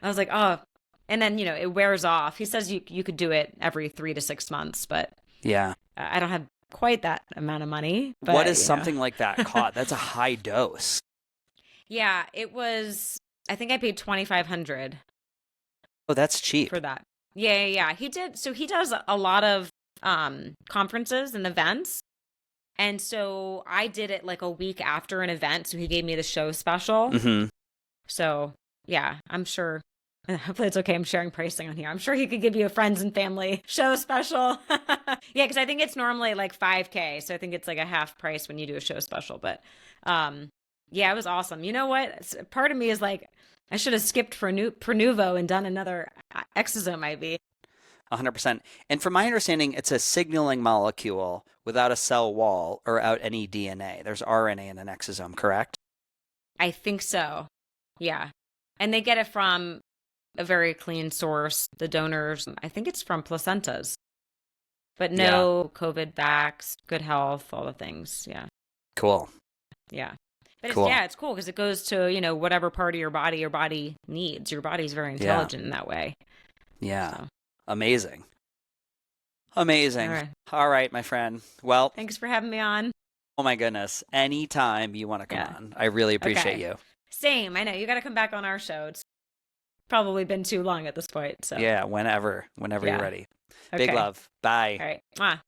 I was like, oh. And then, it wears off. He says you could do it every 3 to 6 months, but yeah, I don't have quite that amount of money. But, what is something like that cost? That's a high dose. Yeah, it was, I think I paid $2,500. Oh, that's cheap. For that. Yeah. He does a lot of conferences and events. And so I did it like a week after an event. So he gave me the show special. So yeah, I'm sure. Hopefully it's okay. I'm sharing pricing on here. I'm sure he could give you a friends and family show special. Yeah, because I think it's normally like $5,000. So I think it's like a half price when you do a show special. But yeah, it was awesome. You know what? Part of me is like, I should have skipped Pronuvo and done another exosome IV. 100%. And from my understanding, it's a signaling molecule without a cell wall or out any DNA. There's RNA in an exosome, correct? I think so. Yeah. And they get it from a very clean source. The donors, I think it's from placentas. But no COVID vax, good health, all the things. Yeah. Cool. Yeah. But cool. It's cool because it goes to, whatever part of your body needs. Your body's very intelligent in that way. Yeah. So. Amazing. All right, my friend. Well, thanks for having me on. Oh my goodness. Anytime you want to come on. I really appreciate you. Same. I know. You got to come back on our show. It's probably been too long at this point. So yeah, whenever you're ready. Okay. Big love. Bye. All right. Mwah.